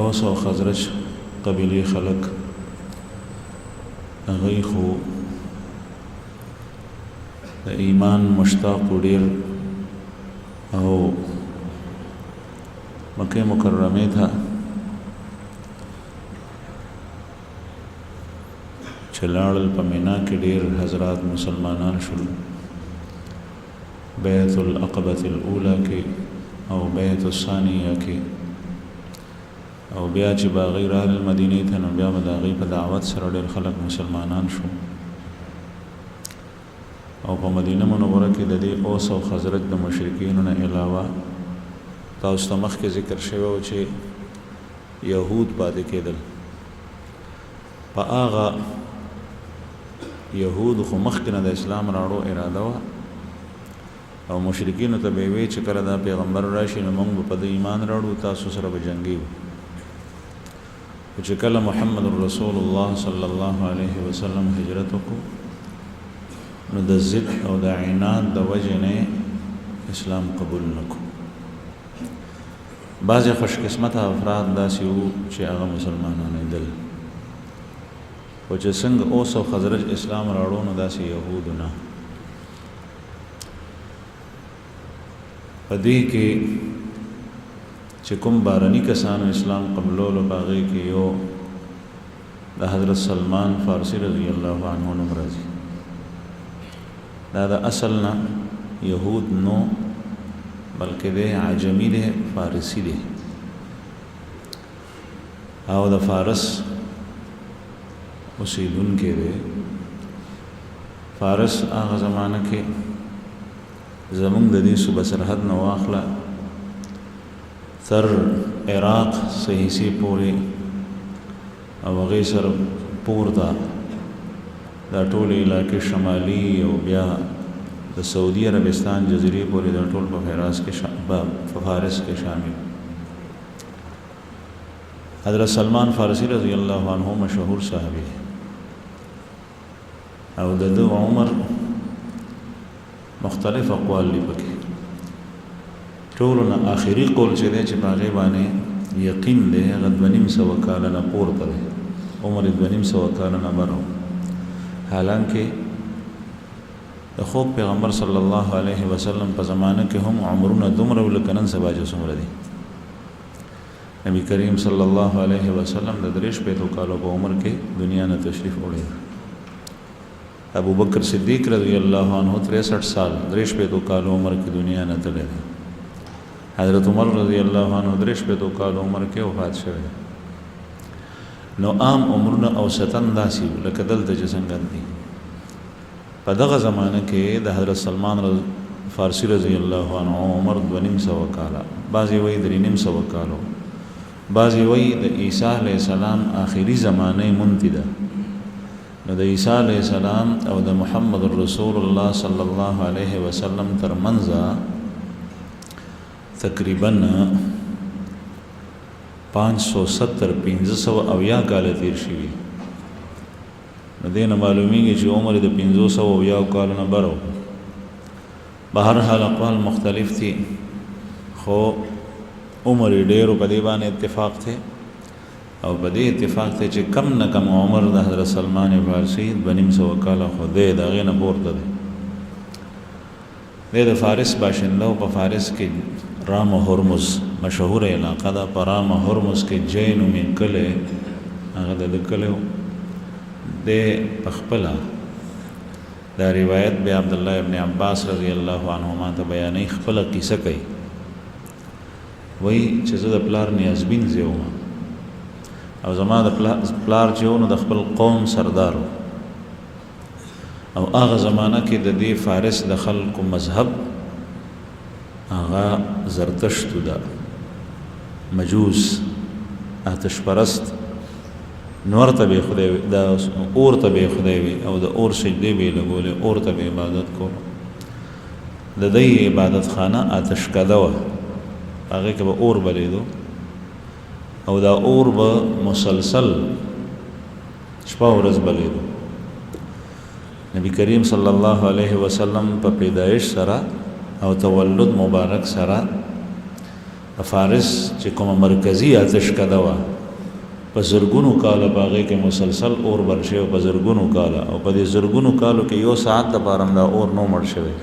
اوس او خزرج قبیلی خلق هغوی خو د ایمان مشتاق ډیر او مکه مکرمه ته چلاړل په مینا کې ډیر حضرات مسلمانان شول بیت العقبة الاولى کې او بیت الثانیه کې او بیا چې باغی رال مدینه ته نو بیا د هغې په دعوت سره ډېر خلک مسلمانان شو او په مدینه منوره کې د دې اوس او خزرج د مشرکینو نه علاوه تاسو ته مخکې ذکر شوی و چې یهود پاتې کېدل په هغه یهود خو مخکې نه د اسلام راوړو اراده وه او مشرکینو ته به یې ویې چې کله دا پیغمبر راشي نو موږ به په ده ایمان راوړو تاسو سره به جنګېږو چې کله محمد رسول الله صلی الله علیه وسلم هجرت وکړو نو د ضد او د عناد د وجې نه اسلام قبول نکړو بعضې خوشقسمته افراد داسې وو چې هغه مسلمانانېدل خو چې څنګه اوس او خزرج اسلام راوړو نو داسې یهودو نه په دې کې چې کوم بارني کسانو اسلام قبولولو په هغې کې یو د حضرت سلمان فارسی رضی الله عنه نوم راځي دا د اصل نه یهود نو بلکې دی عجمی دی فارسی دی او د فارس اوسیدونکی دی فارس هغه زمانه کې زمونږ د دې صوبه سرحد نه واخله تر عراق صحیحي پورې او هغې سره پورته دا ټولې علاقې شمالي او بیا د سعودي عربستان جزیرې پورې دا ټول په فارس کې شامل حضرت سلمان فارسی رضی الله عنه مشهور صحابي او د ده عمر مختلف اقوال دی پکې ټولو نه آخري قول چې دی چې په هغې باندې یقین دی هغه 2.5 کاله نه پورته دی عمر 2.5 کاله نه بر حالانکه د خوږ پیغمبر صلی الله علیه وسلم په زمانه کې هم عمرونه دومره وو لکه نن سبا چې څومره دي نبی کریم صلی الله علیه وسلم د 53 کالو په عمر کې دنیا نه تشریف وړی ابو بکر صدیق رضی الله عنه 63 سال 53 کالو عمر کې دنیا نه تللی حضرت عمر رضی الله عنه 53 کالو عمر کې وفات شوی نو عام عمرونه اوسطا داسې لکه دلته چې څنګه دي په دغه زمانه کې د حضرت سلمان فارسی رضی الله عنه عمر 2.5 کاله بعضې وایي 3.5 کالو بعضې وایي د عیسی علیه السلام آخري زمانه منتی ده نو د عیسی علیه السلام او د محمد رسول الله صلی الله علیه وسلم ترمنځ تقریبا 570 کاله تیر شوي نو دې نه معلومیږي چې عمر د 500 کالو نه بر به هر حال اقوال مختلف دي خو عمر ډېرو په دې باندې اتفاق دی او په دې اتفاق دی چې کم نه کم عمر د حضرت سلمان فارسی 2.5 کاله خو دی د هغې نه پورته دی دی د فارس باشنده او په فارس کې رام هرمز مشهوره علاقه ده په رام هرمز کې جې نومې کلی هغه د ده کلی و دی په خپله دا روایت بیا عبدالله ابن عباس رضی الله عنهما ته بیانوي خپله قصه کوي وایي چې زه د پلار نیازبین زوی وم او زما د پلار چې و نو د خپل قوم سردار و او هغه زمانه کې د دې فارس د خلکو مذهب هغه زرتشتو ده مجوس آتش پرست نور ته به خدای د اور ته به خدای وي او د اور سجدې به لګولې اور ته به عبادت کول د دې عبادت خانه آتش کده وه هغې کې به اور بلیدو او دا اور به مسلسل شپه ورځ بلیدو نبی کریم صلی الله علیه وسلم په پیدایش سره او تولد مبارک سره فارس چې کومه مرکزی آتش کده وه په زرګونو کاله په هغې کې مسلسل اور بل شوی په زرګونو کاله او په دې زرګونو کالو کې یو ساعت دپاره هم دا اور نو مړ شوی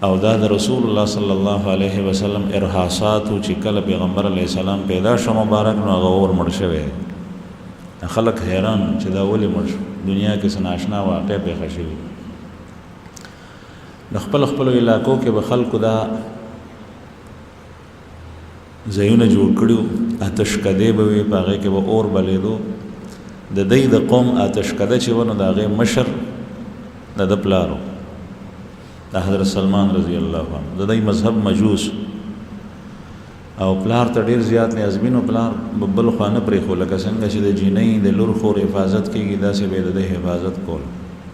او دا د رسول الله صلی الله علیه وسلم ارهاصاتو چې کله پیغمبر علیه السلام پیدا شو مبارک نو هغه اور مړ شوی خلک حیران چې دا ولې مړ شو دنیا کې څه ناشنا واقع پېښه شوي د خپلو علاقو کې به خلکو دا ځایونه جوړ کړي آتشکدې به وي په هغې کې به اور بلیدو د دوی د قوم آتشکده چې و نو د هغې مشر د ده پلار د حضرت سلمان رضی الله عنه د دوی مذهب مجوس او پلار ته ډېر زیات نیازبین او پلار به بل خوا نه پرېښو لکه څنګه چې د جینۍ د لور خور حفاظت کېږي داسې به یې د ده حفاظت کول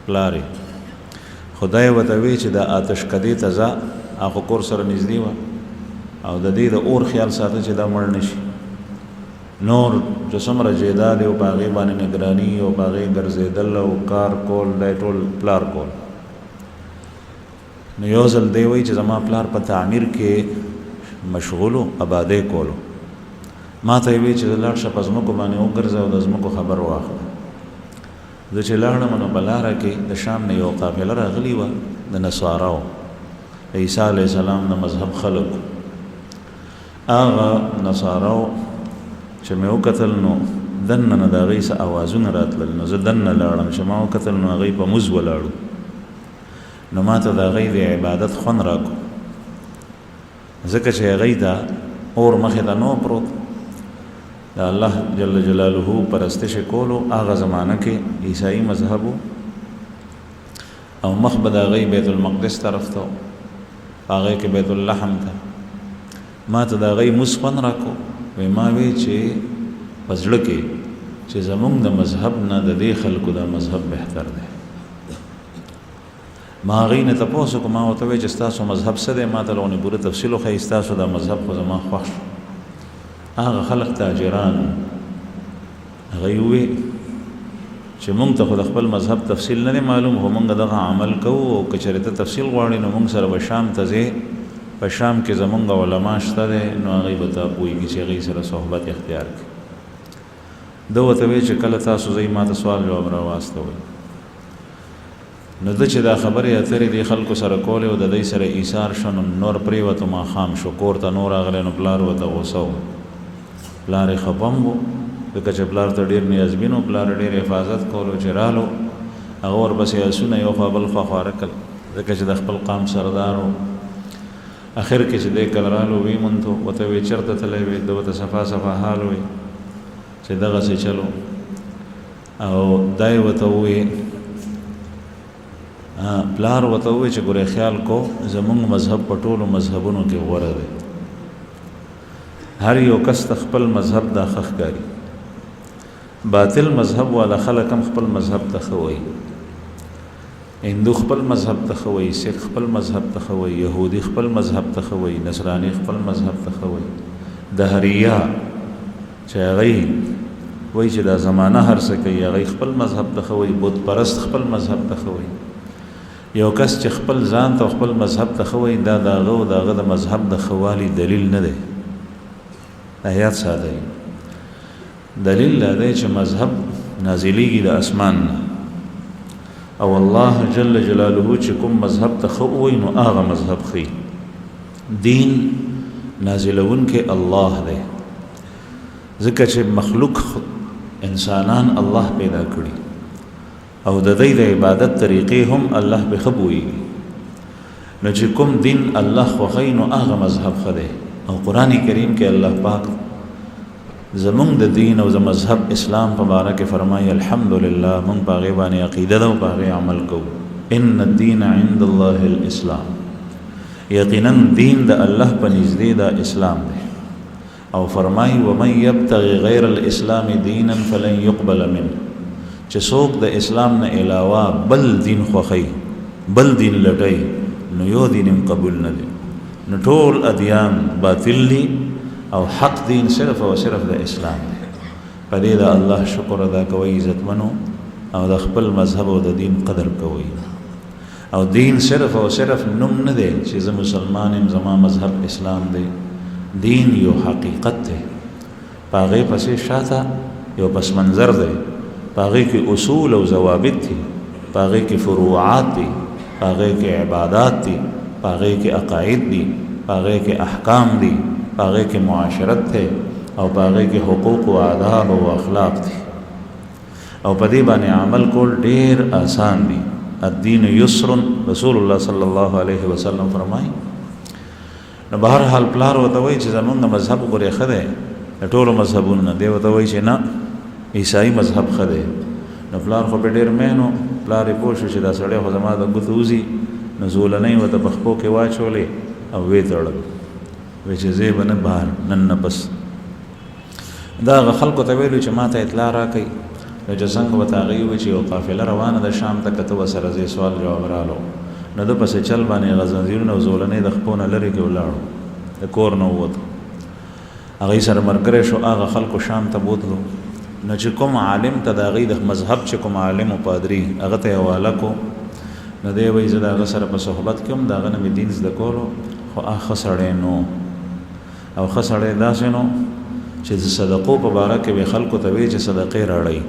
پلار یې خدای ورته وی چې د آتشکدې ته ځه هغه کور سره نږدې وه او د دې د اور خیال ساته چې دا مړ نشي نور چې څومره جیداد او په هغې باندې نګراني او په هغې ګرځېدل او کار کول دا ټول پلار کول نو یو ځل دی وایي چې زما پلار په تعمیر کې مشغولو آبادۍ کولو ما ته یې وی چې لاړ شه په ځمکو باندې وګرځه او د ځمکو خبر واخله زه چې لاړم نو په لاره کې د شام نه یو قافله راغلې وه د نصاراو عیسی علیه السلام د مذهب خلک هغه نصاراو چې مې وکتل نو دننه نه د هغوی څه اوازونه راتلل نو زه دننه لاړم چې ما وکتل نو هغوی په مز ولاړو نو ما ته د هغوی د عبادت خوند راکړو ځکه چې هغوی ته اور مخې ته نو پروت د الله جل جلاله پرستش کولو هغه زمانه کې عیسائی مذهب او مخ به د هغوی بیت المقدس طرف ته هغوی کې بیت اللحم ته ما ته د هغوی مز خوند راکړو وی ما وی چې په زړه کې چې زمونږ د مذهب نه د دې خلکو دا مذهب بهتر دی ما هغوی نه تپوس وکړو ما ورته وی چې ستاسو مذهب څه دی ما ته لغونې پوره تفصیل وښایي ستاسو دا مذهب خو زما خوښ شو هغه خلک تاجران هغوی ووی چې مونږ ته خو د خپل مذهب تفصیل نه دی معلوم خو مونږ دغه عمل کوو او که چېرې ته تفصیل غواړې نو مونږ سره به شام ته ځې په شام کې زمونږ علما شته دی نو هغوی به ته پوهېږي چې هغوی سره صحبت اختیار کړي ده ورته وی چې کله تاسو ځئ ما ته سوال جواب راواستوئ نو ده چې دا خبرې اترې دې خلکو سره کولې او د دوی سره ایثار شو نو نور پرېوتو ماښام شو کور ته نور راغلی نو پلار ورته غوسه و پلار یې خفه و ځکه چې پلار ته ډېر نیازبین و پلار ډېر حفاظت کولو چې رالو هغه ورپسې آسونه یو خوا بل خوا خواره کړل ځکه چې د خپل قام سردار و اخر کې چې دی کله رالو وی مونته ورته وی چېرته تللی وی ده ورته صفا صفا حال وی چې دغسې چلو او دا یې ورته ووی پلار ورته ووی چې ګورې خیال کو زمونږ مذهب په ټولو مذهبونو کې غوره دی هر یو کس ته خپل مذهب دا ښه ښکاري باطل مذهب والا خلک هم خپل مذهب ته ښه وایي هندو خپل مذهب ته ښه وایي سکھ خپل مذهب ته ښه وایي یهودي خپل مذهب ته ښه وایي نصراني خپل مذهب ته ښه وایي دهریه چې هغوی وایي چې دا زمانه هر څه کوي هغوی خپل مذهب ته ښه وایي بت پرست خپل مذهب ته ښه وایي یو کس چې خپل ځان ته خپل مذهب ته ښه وایي دا د هغه او د هغه د مذهب د ښه والي دلیل نه دی آیات ساده دلیل دا دی چې مذهب نازلیږي د اسمان نه او الله جل جلاله چې کوم مذهب ته ښه ووایي نو هغه مذهب ښي دین نازلونکی الله دی ځکه چې مخلوق انسانان الله پیدا کړي او د دوی د عبادت طریقې هم الله به ښه پوهېږي نو چې کوم دین الله خوښوي نو هغه مذهب ښه دی او قرآن کریم کې الله پاک زمونږ د دین او د مذهب اسلام په باره کې فرمایي الحمدلله مونږ په هغې باندې عقیده ده او په هغې عمل کوو ان الدین عند الله الاسلام یقینا دین د الله په نږدې د اسلام دی او فرمایي ومن یبتغي غیر الاسلام دینا فلن یقبل منه چې څوک د اسلام نه علاوه بل دین خوښوي بل دین لټوي نو یو دین هم قبول نه دی نو ټول ادیان باطل دي او حق دین صرف او صرف د اسلام دی په دې د الله شکر ادا کوئ عزتمنو او د خپل مذهب او د دین قدر کوئ او دین صرف او صرف نوم نه دی چې زه مسلمان یم زما مذهب اسلام دی دین یو حقیقت دی، پاغې پسې شاته یو پس منظر دی، پاغې کې اصول او ضوابط دي، پاغې کې فروعات دي، پاغې کې عبادات دي، پاغې کې عقاید دي، پاغې کې احکام دي، پاغې کې معاشرت دی، او پاغې کې حقوق او آداب او اخلاق دي، او په دې باندې عمل کول ډیر آسان دي. الدین یسر، رسول الله صلی الله علیه وسلم فرمایي. نو بهر حال پلار وته وایي چې زمونږ مذهب ګورې ښه دی د ټولو مذهبونو نه، دی ورته وایي چې نه عیسائی مذهب ښه دی. نو پلار خو په ډېر مینو پلار یې پوه شو چې دا سړی خو زما د ګوتو وځي، نو زولنۍ ورته په خپو کې واچولې او ویې تړل، وایي چې زه به نه بهر نن نه پس. دا هغه خلکو ته ویلو چې ما ته اطلاع راکړئ، نو چې څنګه ورته هغوی وایي چې یو قافله روانه ده شام ته، که ته ورسره ځې سوال جواب رالو. نو ده پسې چل باندې هغه زنځیرونه او زولنۍ د خپو نه لرې کې ولاړو، د کور نه ووتو، هغوی سره ملګری شو، هغه خلکو شام ته بوتلو. نو چې کوم عالم ته د هغوی د مذهب چې کوم عالم او پادري هغه ته یې حواله کو، نو دی وایي زه د هغه سره په صحبت کې هم د هغه نه مې دین زده کولو، خو هغه ښه سړی نو، او ښه سړی داسې نو چې د صدقو په باره کې به خلکو ته وایي چې صدقې راړئ.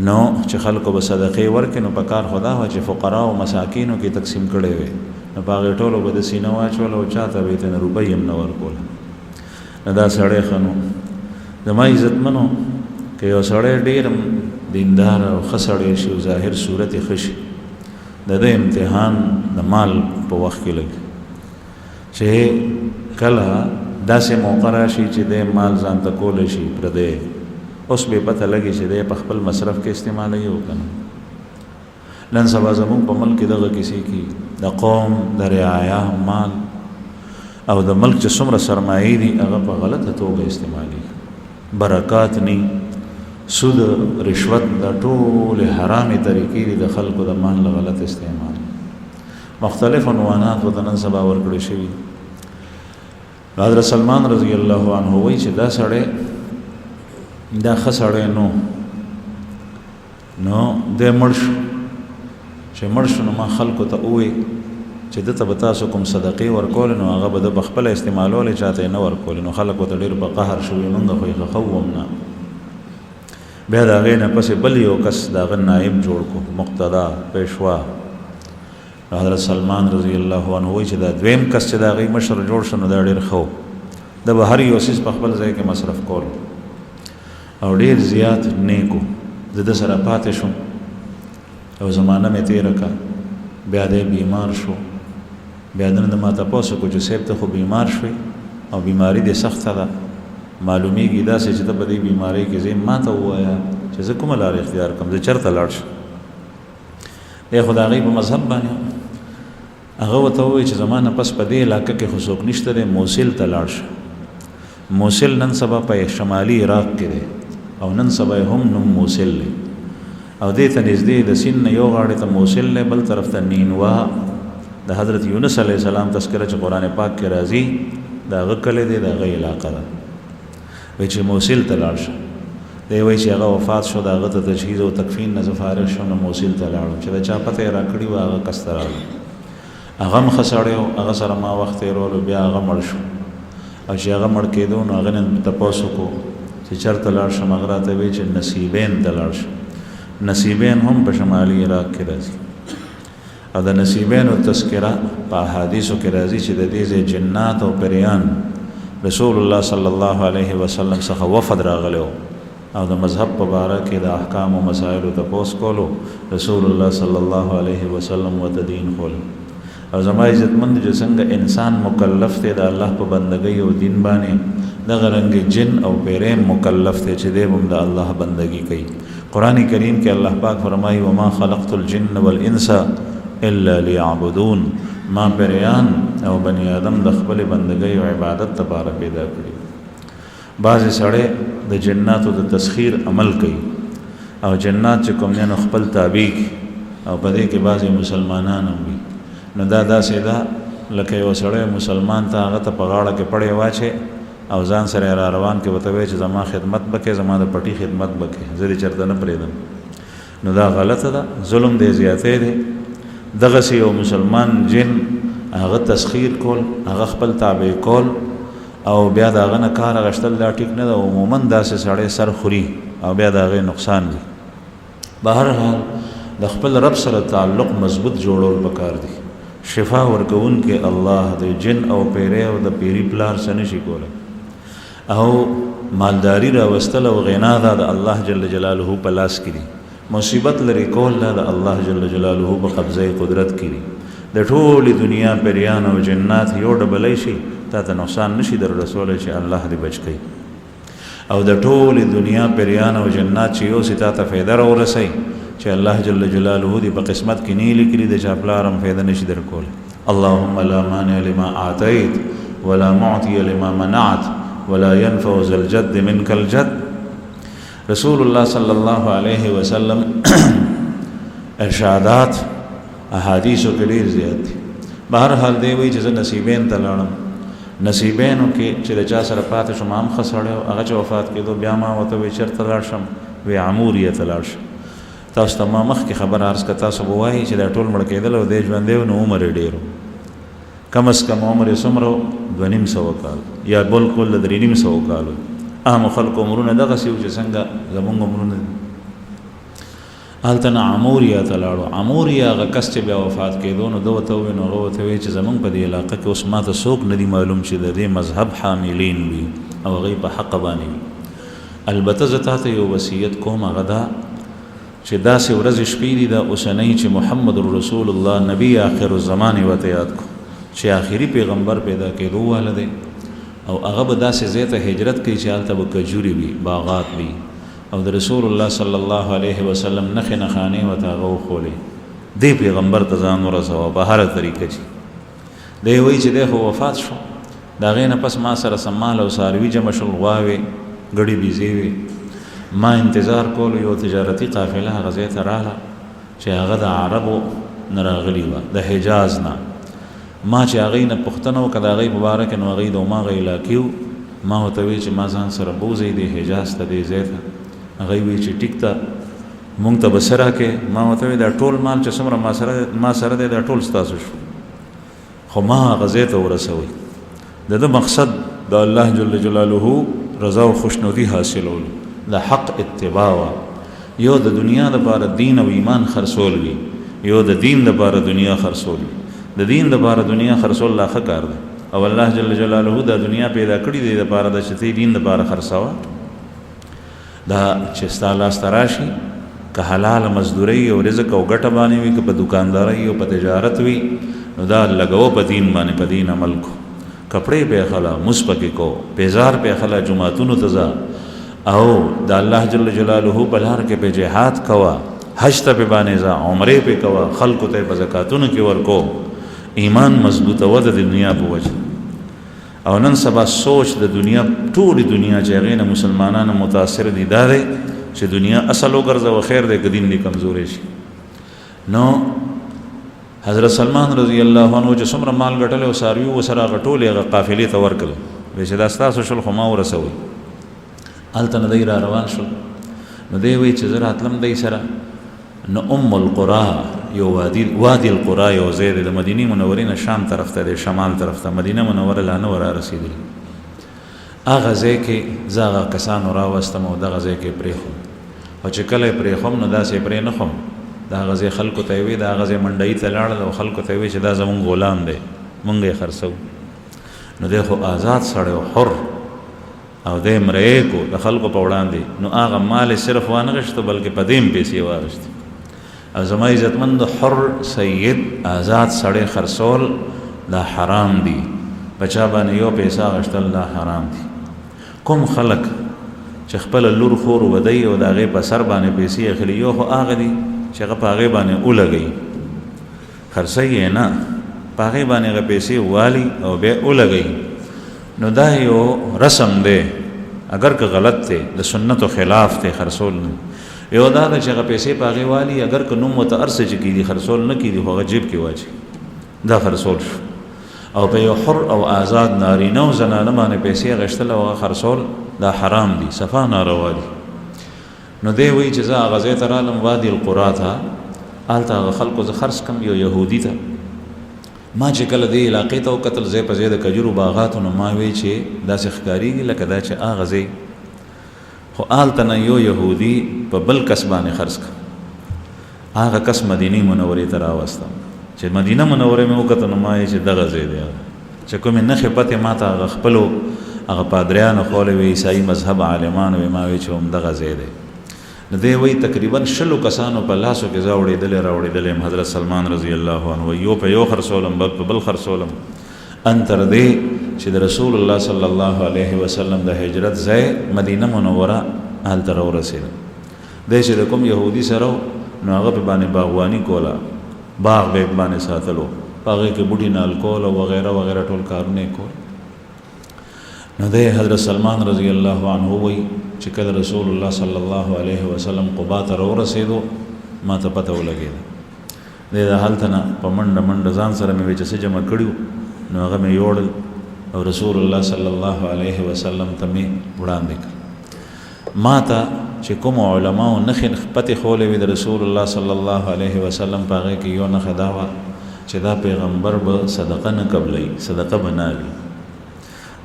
نو چې خلکو به صدقې ورکړي، نو په کار خدا وه چې فقرا او مساکینو کې تقسیم کړی وي، نو په هغې ټولو به د سینه واچول او چاته به یې ته نه روپۍ هم نه ورکوله. نو دا سړی ښه نو. زما عزتمنو که یو سړی ډېر دیندار او ښه سړی شي او ظاهر صورت یې ښه شي، د ده امتحان د مال په وخت کې لګي چې کله داسې موقع راشي چې د مال ځان ته کولی شي پردی، اوس به پته لګي چې دی په خپل مصرف کې استعمالوي او که نه. نن سبا زموږ په ملک کې دغه کیسې کې د قوم د رعایا مال او د ملک چې څومره سرمایې دي هغه په غلطه توګه استعمالي، برکات نی، سود، رشوت، دا ټولې حرامې طریقې دي د خلکو د مال له غلط استعمال. مختلف عنوانات ورته نن سبا ورکړل شوي. حضرت سلمان رضی الله عنه وایي چې دا سړی دا ښه سړی نو دی مړ شو. چې مړ شو نو ما خلکو ته ووایي چې ده ته به تاسو کوم صدقې ورکولې، نو هغه به ده په خپله استعمالولې، چاته یې نه ورکولې. نو خلک ورته ډېر په قهر شوي، مونږ خو یې ښه وم نه. بیا د هغې نه پسې بل یو کس د هغه نایب جوړ کړو، مقتدا، پیشوا. حضرت سلمان رضی الله عنه وایي چې دا دویم کس چې د هغې مشر جوړ شو، نو دا ډېر ښه و. ده به هر یو څیز په خپل ځای کې مصرف کول او ډېر زیات نیکو. زه د سره پاتې شوم او زمانه مې تېره کړه، بیا دی بیمار شو. بیا دنه د ما تپوس وکړو چې صاحب ته خو بیمار شوې او بیماري دې سخته ده، معلومیږي داسې چې ته په دې بیمارۍ کې ځې ما ته ووایه چې زه کومه لار اختیار کړم، زه چېرته لاړ شم. دی خو د هغوی په مذهب باندې هغه ورته ووایي چې زما نه پس په دې علاقه کې خو څوک نشته دی، موصل ته لاړ شه. موصل نن سبا په شمالي عراق کې دی او نن سبا هم نوم موصل دی، او دې ته نږدې د سین نه یو غاړې ته موصل دی، بل طرف ته نینوا د حضرت یونس علیه السلام تذکره چې قرآن پاک کې راځي د هغه کلی دی، د هغه علاقه ده. وایي چې موصل ته لاړ شه. دی وایي چې هغه وفات شو، د هغه ته تجهیز او تکفین نه زه فارغ شوم، نو موصل ته لاړم چې د چا پته یې راکړي وه هغه کس ته راغلم. هغه هم ښه سړی و، هغه سره ما وخت تېرولو. بیا هغه مړ شو، او چې هغه مړ کېدو نو هغه نه تپوس وکړو چې چېرته لاړ شم. هغه راته وایي چې نصیبین ته لاړ شم. نصیبین هم په شمالي عراق کې راځي، او د نصیبینو تذکره په احادیثو کې راځي چې د دې ځای جنات او پریان رسول الله صلی الله علیه وسلم څخه وفد راغلی و او د مذهب په باره کې د احکام او مسایلو تپوس کولو. رسول الله صلی الله علیه وسلم ورته دین ښول. او زما عزتمند چې څنګه انسان مکلف دی د الله په بندګۍ او دین باندې، دغه رنګ جن او پیریم مکلف دی چې دی هم د الله بندګي کوي. قرآن کریم کې الله پاک فرمایي وما خلقت الجن والانس الا لیعبدون، ما پیریان او بنی آدم د خپل بندګۍ او عبادت لپاره پیدا کړي. بعضې سړی د جناتو د تسخیر عمل کوي او جنات چې کوم دی نو خپل تابع او په دې کې بعضې مسلمانان هم وي. نو دا داسې ده لکه یو سړی مسلمان ته هغه ته په غاړه کې پړی واچې او ځان سره را روان کې ورته وایي چې زما خدمت به کوې، زما د پټي خدمت به کوې، زه دې چېرته نه پرېږدم. نو دا غلطه ده، ظلم دی، زیاتی دی. دغسې یو مسلمان جن هغه تسخیر کول، هغه خپل تابع کول او بیا دا غنه کار غشتل دا ټیک نه ده. عموما داسې سړی سر خوري او بیا دا غي نقصان دي. بهر حال د خپل رب سره تعلق مضبوط جوړول پکار دي. شفا ورکون کې الله د جن او پیری او د پیری پلار سره نشي کوله. او مالداری را وستل او غنا دا د الله جل جلاله په لاس کې دي. مصیبت لري کول دا د الله جل جلاله په قبضه قدرت کې دي. د ټولې دنیا پیریان او جنات یو ډبلې شي تا ته نقصان نشي در رسول چې الله دې بچ کړي. او د ټولې دنیا پیریان او جنات چې یو ستا ته فایده ورسي چې الله جل جلاله دې په قسمت کې نه لیکلي د چاپلارم فایده نشي در کول. اللهم لا مانع لما اعطيت ولا معطي لما منعت ولا ينفع ذا الجد منك الجد. رسول الله صلی الله علیه وسلم ارشادات احادیثو کې ډیر زیات دي. بهر حال دی وی چې نصیبین ته لاړم. نصیبینو کې چې د چا سره پاتې شم هم خسړیو هغه چې وفات کېدو بیا ما ورته وی چېرته لاړ شم وی عموریه ته لاړ شم. تاسو ته ما مخکې خبر عرض کړه تاسو به وایي چې دا ټول مړ کېدل او دی ژوندی نو عمر یې ډېر کم از کم عمر یې څومره 250 کال یا بالکل 350 کال. عام خلکو عمرونه دغسې وو چې څنګه زمونږ عمرونه دي. هلته نه عموریه ته لاړو. عموریه هغه کس چې بیا وفات کېدو نو ده ورته وویل نو هغه ورته وویل چې زمونږ په دې علاقه کې اوس ماته څوک نه دي معلوم چې د دې مذهب حاملین وي او هغوی په حق باندې وي. البته زه تا ته یو وصیت کوم هغه دا چې داسې ورځې شپې دي دا اوسنۍ چې محمد رسول الله نبی آخر الزمان ورته یاد کو چې آخري پیغمبر پیدا کېدو واله دی او هغه به داسې ځای ته هجرت کوي چې هلته به کجوري وي باغات وي او د رسول الله صلی الله علیه وسلم نخې نخانې ورته هغه وښولې. دې پیغمبر ته ځان ورسوه په هره طریقه چې دی وایي چې دی خو وفات شو د هغې نه پس ما سره سمال او څاروي جمع شول غواوې ګړې بیزې وې. ما انتظار کولو یو تجارتي قافله هغه ځای ته راغله چې هغه د عربو نه راغلي وه د حجاز نه. ما چې هغې نه پوښتنه وکړه د هغې په باره کې نو هغې د هماغه علاقې وو. ما ورته ویل چې ما ځان سره بوځئ د حجاز ته دې ځای ته. هغې وی چې ټیک ته مونږ ته به څه راکې. ما ورته ویل دا ټول مال چې څومره ما سره دی دا ټول ستاسو شو خو ما هغه ځای ته ورسوئ. د ده مقصد د الله جل جلاله رضا او خوشنودي حاصلولو د حق اتباع وه. یو د دنیا دپاره دین او ایمان خرڅول وي یو د دین دپاره دنیا خرڅول وي. د دین دپاره دنیا خرڅول لا ښه کار دی او الله جل جلاله دا دنیا پیدا کړي دی دپاره د چې ته دین دپاره خرڅوه. دا چې ستا لاسته راشي که حلال مزدورۍ او رزق او ګټه باندې وي که په دکاندارۍ او په تجارت وي نو دا لګوه په دین باندې په دین عمل کو. کپړې پې اخله مونځ پکې کو پیزار پې اخله جوماتونو ته ځه او د الله جل جلاله په لار کې پې جهاد کوه حج ته پې باندې ځه عمرې پې کوه خلکو ته یې په زکاتونو کې ورکو. ایمان مضبوطوه د دنیا په وجه. او نن سبا سوچ د دنیا ټولې دنیا چې هغې نه مسلمانانو متاثر دي دا دی چې دنیا اصل وګرځوه خیر دی که دین دې کمزوری شي. نو حضرت سلمان رضی الله عنه چې څومره مال ګټلی او څاروي ورسره هغه ټولې هغه قافلې ته ورکړل وایي چې دا ستاسو شل خو ما ورسوئ. هلته نه دی را روان شول نو دی وایي چې زه راتلم دی سره نو ام القرا یو وادي القرا یو ځای دی د مدینې منورې نه شام طرف ته دی شمال طرف ته مدینه منوره لا نه ور رسېدلي. هغه ځای کې زه هغه کسانو راوستم او دغه ځای کې پرېښوم او چې کله یې پرېښوم نو داسې پرې نه خم د هغه ځای خلکو ته یې وی د هغه ځای منډۍ ته لاړل او خلکو ته یې وی چې دا زمونږ غلام دی مونږ یې خرڅوو. نو دی خو آزاد سړی او حر او دی مرئې کو د خلکو په وړاندې نو هغه مال یې صرف وانغشته بلکې په دې هم پیسې واغشتې. او زما عزتمند حر سید آزاد سړی خرڅول دا حرام دي. په چا باندې یو پیسه اخیستل دا حرام دي. کوم خلک چې خپله لور خور ودی او د هغې په سر باندې پیسې اخلي یو خو هغه دي چې هغه په هغې باندې ولګوي خرڅوي یې نه په هغې باندې هغه پیسې والي او بیا ولګوي. نو دا یو رسم دی اگر که غلط دی د سنتو خلاف دی خرڅول نه. یو دا ده چې هغه پیسې په هغې والي اگر که نوم ورته هر څه چې کېدي خرڅول نه کېدي خو هغه جیب کې واچي دا خرڅول شو. او په یو حر او آزاد نارینه او زنانه باندې پیسې اخیستل او هغه خرڅول دا حرام دي صفا ناروا دي. نو دی وایي چې زه هغه ځای ته رالم وادي القرا ته هلته هغه خلکو زه خرڅ کړم یو یهودي ته ما چې کله دې علاقې ته وکتل ځای په ځای د کجورو باغاتو نو ما وی چې داسې ښکارېږي لکه دا چې هغه ځای خو هلته نه یو یهودي په بل کس باندې خرڅ کړه هغه کس مدینې منورې ته راوستم چې مدینه منورې مې وکتل نو ما وی چې دغه ځای دی چې کومې نښې پتې ما ته هغه خپلو هغه پادریانو ښوولې وي عیسایي مذهب عالمانو وی ما وی چې همدغه ځای دی نو دی وایي تقریبا 100 کسانو په لاسو کې زه اورېدلی راوړېدلی یم حضرت سلمان رضی الله عنه یو په یو خرڅولم بل په بل خرڅولم ان تر دې چې د رسول الله صلی الله علیه وسلم د هجرت ځای مدینه منوره هلته راورسېدم دی چې د کوم یهودي سره نو هغه په باندې باغواني کوله باغ به باندې ساتلو په هغې کې بوټي نال کول او وغیره وغیره ټول کارونه یې کول نو دی حضرت سلمان رضی الله عنه وایي چې کله رسول الله صلی الله علیه وسلم قبا ته راورسېدو ما ته پته ولګېده دی د هلته نه په منډه منډه ځان سره مې وایي چې څه جمع کړي نو هغه مې یوړل او رسول الله صلی الله علیه وسلم ته مې وړاندې کړ ما ته چې کوم علماو نښې پتې ښولې وي د رسول الله صلی الله علیه وسلم په هغې کې یو نښه دا وه چې دا پیغمبر به صدقه نه قبلوي صدقه به نه اخلي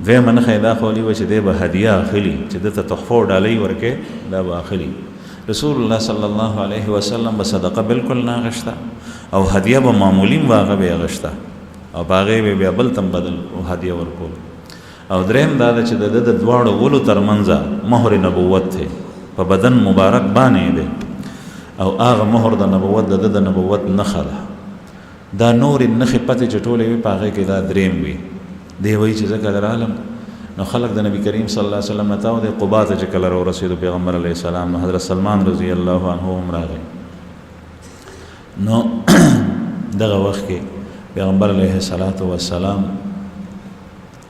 دویمه نښه یې دا ښولې وه چې دی به هدیه اخلي چې ده ته تحفه او ډالۍ ورکوي دا به اخلي رسول الله صلی الله علیه وسلم به صدقه بالکل نه اخیسته او هدیه به معمولي م هغه به یې اخیسته او په هغې به بیا بل تم بدل هدیه ورکول او دریم دا ده چې د ده د دواړو ولو تر منځه مهر نبوت دی په بدن مبارک باندې دی او هغه مهر د نبوت د ده د نبوت نښه ده دا نورې نښې پتې چې ټولې وي په هغې کې دا دریم وي دی وایي چې زه کله رالم نو خلک د نبی کریم صلی الله علیه وسلم نه تاو دی قبا ته چې کله راورسېدو پیغمبر علیه السلام نو حضرت سلمان رضی الله عنه هم راغی نو دغه وخت کې پیغمبر علیه السلام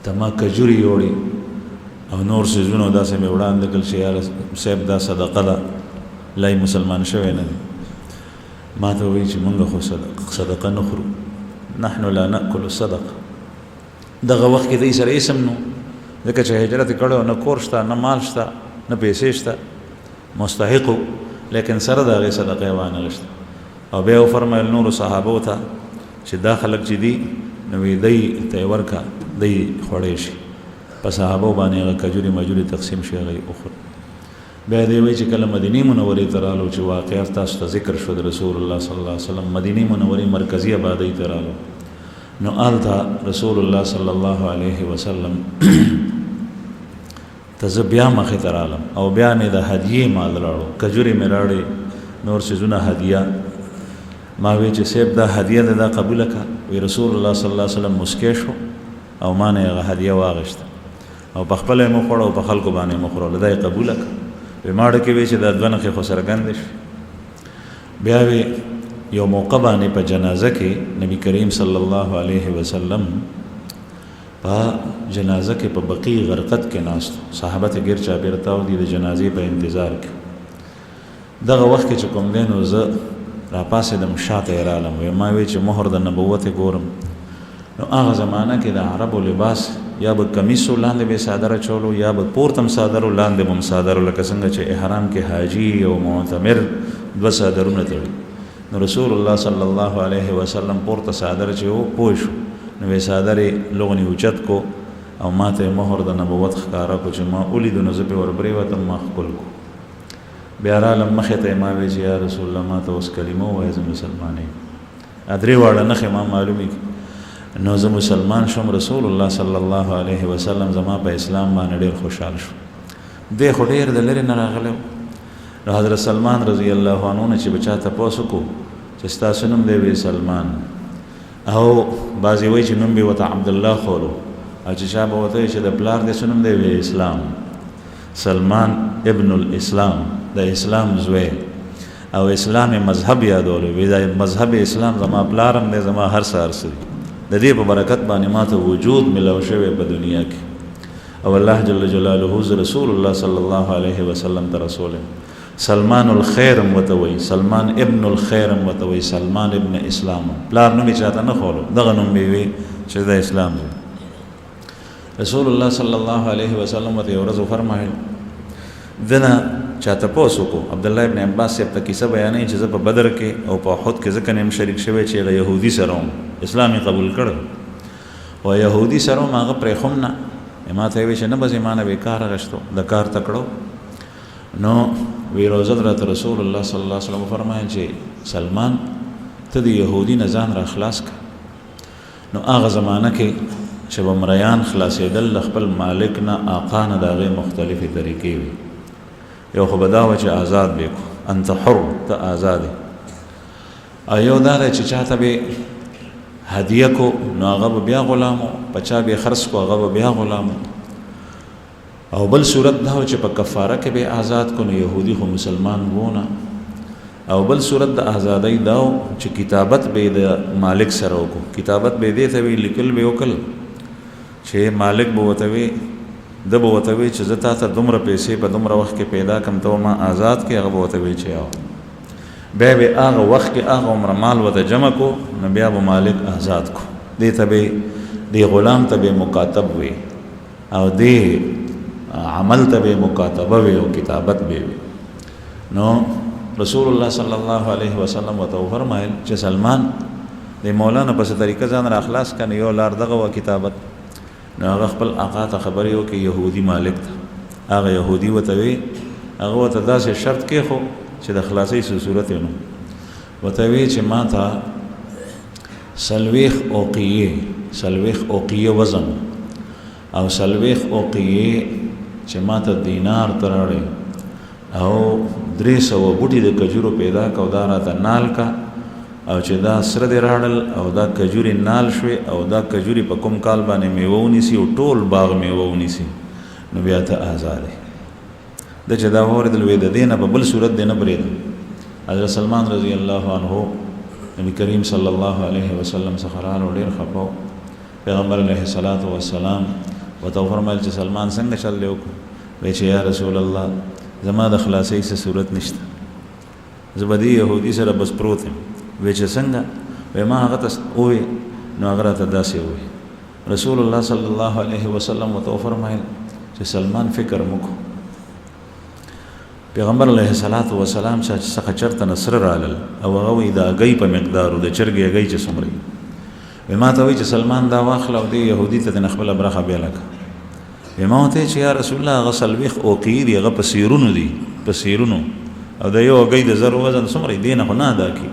ته ما کجوري یوړې او نور څیزونه داسې مې وړاندې کړل چې یاره صاحب دا صدقه ده لا یې مسلمان شوی نه دی ما ته وایي چې موږ خو صدقه نه خورو نحن لا نأکل الصدقه دغه وخت کې دی سره اسم نو ځکه چې هجرت یې کړی نه کور شته نه مال شته نه پیسې شته مستحق و لیکن سره د هغې صدقه یې وانغېسته او بیا یې وفرمیل نورو صحابو ته چې دا خلک چې دي نو وی دی ته یې ورکه دی خوړی شي په صحابو باندې هغه کجوري مجوري تقسیم شي هغه یې وخوري بیا دی وایي چې کله مدینې منورې ته رالو چې واقعات تاسو ته ذکر شو د رسول الله صلی الله علیه وسلم مدینې منورې مرکزي آبادۍ ته رالو نو هلته رسول الله صلی الله علیه وسلم ته زه بیا مخې ته رالم او بیا مې د هدیې مال راړو کجورې مې راړې نور څیزونه هدیه ما وی چې صاحب دا هدیه ده دا قبوله کړه وی رسول الله صلی الله علیه وسلم مسکی شو او ما نه هغه هدیه واغېسته او په خپله یې مه خوړه او په خلکو باندې یې مه خوړله دا یې قبوله کړه وی ما ډکې وی چې دا دوه نښې خو څرګندې شوې بیا وی یو موقع باندې په جنازه کې نبی کریم صلی الله علیه وسلم په جنازه کې په بقیع غرقد کې ناست صحابه ته ګیر چاپېره تاو دي د جنازې په انتظار کې دغه وخت کې چې کوم دی نو زه راپاسېدم شاته یې رالم وی ما وی چې مهر د نبوت یې ګورم نو هغه زمانه کې د عربو لباس یا به کمیسو لاندې به صادره چولو یا به پورتم صادرو لاندې به هم صادرو لکه څنګه چې احرام کې حاجي او معتمر دوه صادرونه تړي نو رسول الله صلی الله علیه وسلم پورته صادر چې و پوه شو نو وی صادر یې لغنې اوچت کو او ما ته یې مهر د نبوت ښکاره کو چې ما ولیدو نو زه پرې ورپرېوتم ما ښکل کو بیا رالم مخې ته یې ما وی چې یا رسول الله ما ته اوس کلمه ووایه زه مسلمان یم درې واړه نښې ما معلومې نو زه مسلمان شوم رسول الله صلی الله علیه وسلم زما په اسلام باندې ډېر خوشحال شو دی خو ډېر د لرې نه راغلی نو حضرت سلمان رضی الله عنه نه چې به چا تپوس وکړو چې ستاسو نوم دی وی سلمان او بعضې وایي چې نوم به ورته عبدالله ښولو او چې چا به ورته وایي چې د پلار دی څه نوم دی وی اسلام سلمان ابن الاسلام د اسلام زوی او اسلام مذهب یادولو وی دا مذهب اسلام زما پلارم دی زما هر څه هر څه دی د دې په برکت باندې ما ته وجود ملو شوی په دنیا کې او الله جل جلاله رسول الله صلی الله علیه وسلم ته رسول سلمان الخیر متوي سلمان ابن الخیر متوي سلمان ابن اسلام پلار نوم یې چاته نه ښولو دغه نوم به وي چې د اسلام دی رسول الله صلی الله علیه وسلم ته یو ورځ وفرمایل دنه چا تپوس وکړو عبدالله ابن عباس صاحب ته کیسه بیانوي چې زه په بدر کې او په احد کې ځکه نه یم شریک شوی چې هغه یهودي سره وم اسلام قبول کړ او يهودي سره ماغه پرې خم نه ما ته وی چې نه بس ایمان به کار غشتو د کار تکړو نو وی روزه حضرت رسول الله صلی الله علیه وسلم فرمایي چې سلمان ته د يهودي نه ځان را خلاص ک نو هغه زمانہ کې چې بمریان خلاصېدل خپل مالک نه آقا نه دغه مختلفې طریقې وي یو خو بداوه چې آزاد بیکو انت حر ته آزاد ایو دا چې چاته به هدیه کو نو هغه بیا غلامو پچا به خرڅ کو هغه بیا غلامو او بل صورت دا چې په کفاره کې به آزاد کو نو يهودي خو مسلمان وونه او بل صورت د آزادۍ دا چې کتابت به د مالک سره وکړو کتابت به دې ته وی لیکل به وکړ چې مالک به وته وی د به وته وی چې زتا ته دومره پیسې په دومره وخت کې پیدا کم ته ما آزاد کې هغه به وته وی چې او بیا به هغه وخت کې هغه عمر مال وته جمع کو نو بیا به مالک آزاد کو دې ته به دی غلام ته به مکاتب وي او دې عمل ته به مکاتبه وي او کتابت به وي نو رسول الله صلی الله علیه وسلم وته فرمایل چې سلمان د مولانا په طریقه ځان را اخلاص کنه یو لار دغه و کتابت نو هغه خپل آقا ته خبرې وکړي يهودي مالک ته هغه يهودي وته وی هغه وته داسې شرط کې خو چې د خلاصۍ صورت نو وته وی چې ما ته سلويخ اوقیه وزن او سلويخ اوقیه چې ما ته دینار تراړي او 300 بوټي د کجورو پیدا کو دا راته نال کا او چې دا سره دی راړل او دا کجوري نال شوي او دا کجوري په کوم کال باندې میوونی سي او ټول باغ میوونی سي نو بیا ته آزاد د چې دا اوریدل وې د دینه په بل صورت دینه برید حضرت سلمان رضی الله عنه نبی کریم صلی الله علیه وسلم څخه راو ډیر خپو پیغمبر علیه الصلاۃ والسلام وته فرمایل چې سلمان څنګه چل له وې چې یا رسول الله زما د خلاصۍ څه صورت نشته زبدي يهودي سره بس پروت وې چې څنګه وې ما هغه ته وې نو هغه ته داسې وې رسول الله صلی الله علیه وسلم وته فرمایل چې سلمان فکر مکو پیغمبر علیه الصلاۃ والسلام څخه چرته نصر رالل او هغه دا غي په مقدار د چرګي غي چې سمري ما ته وی چې سلمان دا واخل او د يهودي ته د خپل برخه بیا لکه ما ته چې یا رسول الله غسل ویخ او قیر یغه پسیرونو دي پسیرونو او د یو غي د زر وزن سمري دینه خو نه ادا کی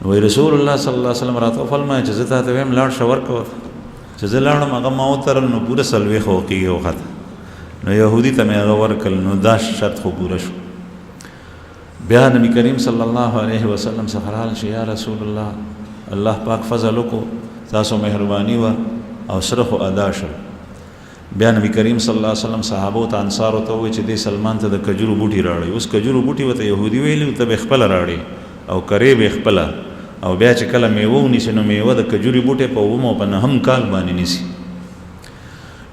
وی رسول الله صلی الله علیه وسلم راته فرمایي چې زه ته ویم لاړ شور کو چې زه لاړم هغه ما وترل نو پوره سلويخ او قیر وخت نو يهودي ته مې هغه ورکل نو دا شرط خو پوره شو بیا نبی کریم صلی الله علیه وسلم څخه چې یا رسول الله الله پاک فضل کو تاسو مهرباني وا او سره خو ادا شو بیا نبی کریم صلی الله علیه وسلم صحابه ته انصار ته وی چې د سلمان ته د کجورو بوټي راړي اوس کجورو بوټي وته يهودي ویلي ته خپل راړي او کرے به خپل او بیا چې کله میوه ونیسي نو میوه د کجوري بوټي په ومو په نهم کال باندې نیسي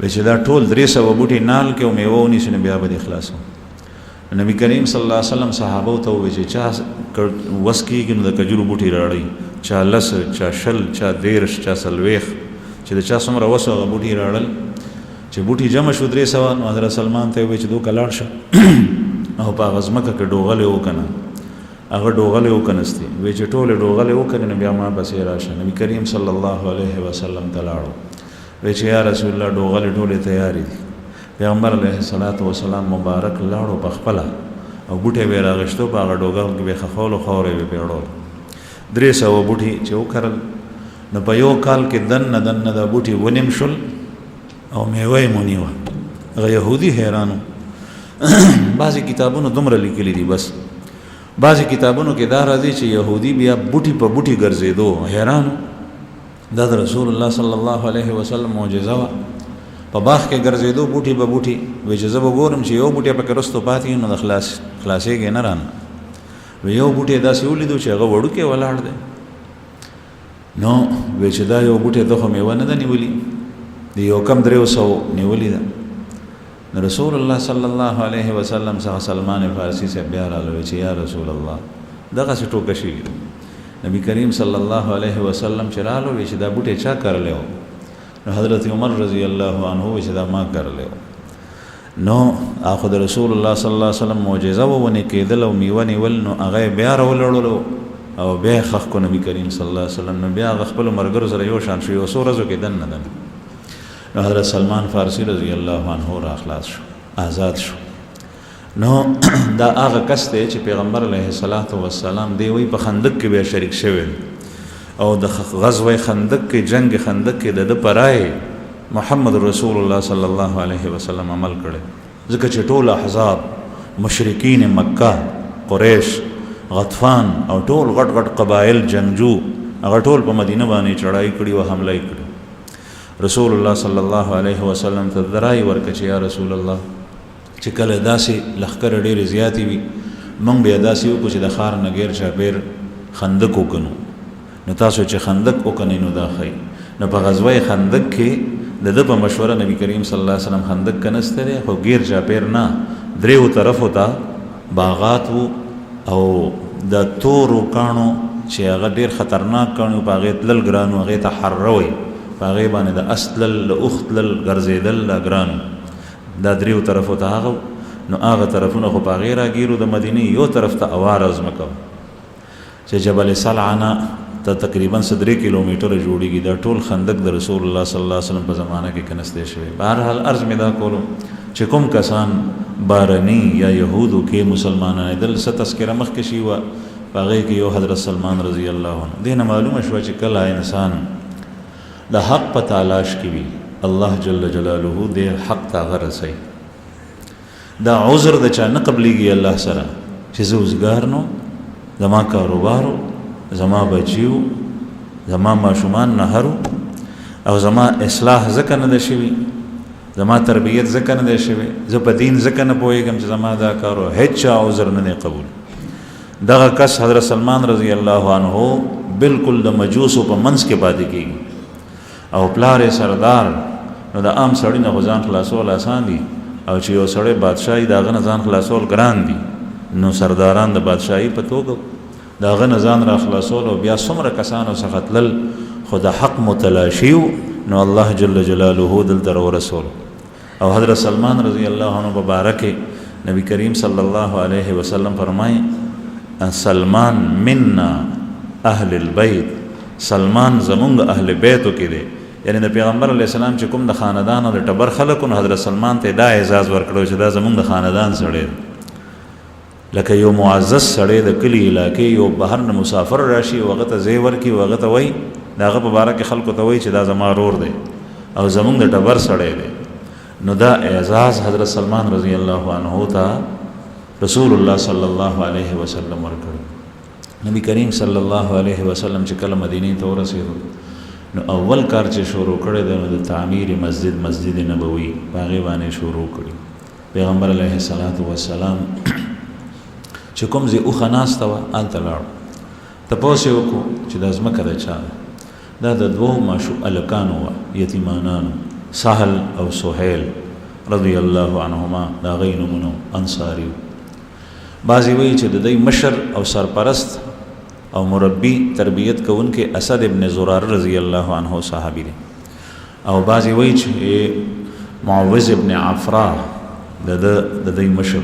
چې دا ټول 300 بوټي نال کې او میوه ونیسي نو بیا به اخلاص نبی کریم صلی الله علیه وسلم صحابه ته وی چې چا وسکی کې نو د کجورو بوټي راړي چا لس چا شل چا دیرش چا سلويخ چې د چا څومره وسو بوټي راړل چې بوټي جمع شو 300 نو حضرت سلمان ته وی چې دوه کلاړ شه او په غزمکه کې ډوغله وکنه هغه ډوغله وکنهستي وی چې ټوله ډوغله وکنه بیا ما بس راشه نبی کریم صلی الله علیه وسلم تلاړو وی چې یا رسول الله ډوغله ټوله تیاری دي پیغمبر علیه الصلاۃ والسلام مبارک لاړو په خپل او بوټي به راغشتو په هغه ډوغل کې به خخول خورې به پیړول 300 بوټي چې وکړل نو په یو کال کې دن د بوټي ونیم شل او میوه مونیوه هغه يهودي حیرانو بعضی کتابونو دومره لیکلي دي بس بعضی کتابونو کې دا راځي چې يهودي بیا بوټي په بوټي ګرځېدو حیرانو دا رسول الله صلی الله علیه وسلم معجزه وا په باغ کې ګرځېدو بوټي په بوټي وې چې زه به ګورم چې یو بوټي په کرستو پاتې نو د خلاصېږي نه رانه وې یو بوټي داسې ولیدو چې هغه وړو کې ولاړ دی نو وې چې دا یو بوټي دغه میوه نه ده نیولي دی یو کم 300 نیولي ده نو رسول الله صلی الله علیه وسلم څخه سلمان فارسی سے بیا راغلی چې یا رسول الله دغه څه ټوکه شي نبی کریم صلی الله علیه وسلم چې راغلی چې دا بوټي چا کړلو نو حضرت عمر رضی الله عنه چې دا ما کړلو نو اخو رسول الله صلی الله علیه وسلم معجزه ونه کېدل او میوه نیول نو هغه بیا راولړلو او بیا خخ کو نبی کریم صلی الله علیه وسلم. نو بیا خپل مرګرو سره یو شان شو، یو څو ورځو کې دن نه دن. نو حضرت سلمان فارسی رضی الله عنه را خلاص شو، آزاد شو. نو دا هغه کس دی چې پیغمبر علیه الصلاۃ والسلام دی وی په خندق کې به شریک شوی، او د غزوه خندق کې جنگ خندق کې د پرای محمد رسول الله صلی الله علیه وسلم عمل کړي، ځکه چې ټول احزاب مشرکین مکه، قریش، غطفان او ټول غټ غټ قبایل جنگجو هغه ټول په مدینه باندې چړای کړي او حمله کړي. رسول الله صلی الله علیه وسلم ته درای ورکړي چې یا رسول الله چې کله داسې لښکر ډېرې زیاتې وي موږ بیا داسې وکړو چې د ښار نه غیر چاپېر خندق وکنو، نو تاسو چې خندق وکنئ نو دا ښایي. نو په غزوه خندق کې د ده په مشوره نبی کریم صلی الله علیه وسلم خندق کنسته دی، خو غیر چاپېر نه دریو طرفو ته باغات وو او د تورو کاڼو چې هغه ډېر خطرناک کاڼو په هغې تلل ګران وو، هغې ته حره وی، په هغې باندې د اس تلل د اوښ تلل ګرځېدل دا ګران وو. دا دریو طرفو ته هغه، نو هغه طرفونه خو په هغې راګیرو د مدینې یو طرف ته اواره ځمکه چې جبل سلعنه ته تقریبا 3 کیلومیټره جوړیږي. دا ټول خندق د رسول الله صلی الله علیه وسلم په زمانه کې کنستی شوی. بهرحال عرض مې دا کولو چې کوم کسان بارني یا یهودو کې مسلمانان دل څه تذکره مخکې شي وه، په هغې کې یو حضرت سلمان رضی الله عنه. دې نه معلومه شوه چې کله انسان د حق په تلاش کې وي الله جل جلاله دې حق ته هغه رسوي. دا عذر د چا نه قبلیږي الله سره چې زه اوزګار نو، زما کاروبارو، زما بچیو، زما ماشومان نهرو، او زما اصلاح ځکه نه ده شوي، زما تربیت ځکه نه ده شوی، زه په دین ځکه نه پوهېږم چې زما دا کار و، هېڅ چا عذر نه دی قبول. دغه کس حضرت سلمان رضی الله عنه بالکل د مجوسو په منځ کې پاتې کېږي او پلار یې سردار. نو د عام سړي نه خو ځان خلاصول اسان دي، او چې یو سړی بادشاهي د هغه نه ځان خلاصول ګران دي. نو سرداران د بادشاهي په توګه د هغه نه ځان را خلاصول او بیا څومره کسانو څخه تلل، خو د حق متلاشي و، نو الله جل جلاله دلته راورسول. او حضرت سلمان رضی الله عنه په باره کې نبی کریم صلی الله علیه وسلم فرمایي سلمان منا اهل البیت، سلمان زمونږ اهل بیتو کې دی. یعنی د پیغمبر علیه السلام چې کوم د خاندان او د ټبر خلکو، نو حضرت سلمان ته دا اعزاز ورکړو چې دا زمونږ د خاندان سړی دی. لکه یو معزز سړی د کلي علاقې یو بهر نه مسافر راشي او هغه ته ځای ورکړي او هغه ته وایي د هغه په باره کې خلکو ته وایي چې دا زما رور دی او زمونږ د ټبر سړی دی. نو دا اعزاز حضرت سلمان رضی الله عنه ته رسول الله صلی الله علیه وسلم ورکړ. نبی کریم صلی الله علیه وسلم چې کله مدینې ته ورسېدو، نو اول کار چې شروع کړی دی نو د تعمیر مسجد نبوي په هغې باندې شروع کړي. پیغمبر علیه الصلاة والسلام چې کوم ځای اوښه ناسته وه هلته لاړو، تپوس یې وکړو چې دا ځمکه د چا ده؟ دا د 2 ماشو هلکانو وه، یتیمانانو، سهل او سهیل رضی الله عنهما، د هغوی نومونه انصاري وو. بعضې وایي چې د دوی مشر او سرپرست او مربی تربیت کوونکې اسد ابن زرار رضی الله عنه صحابي دی، او بعضې وایي چې معوذ ابن عفرا د دوی مشر،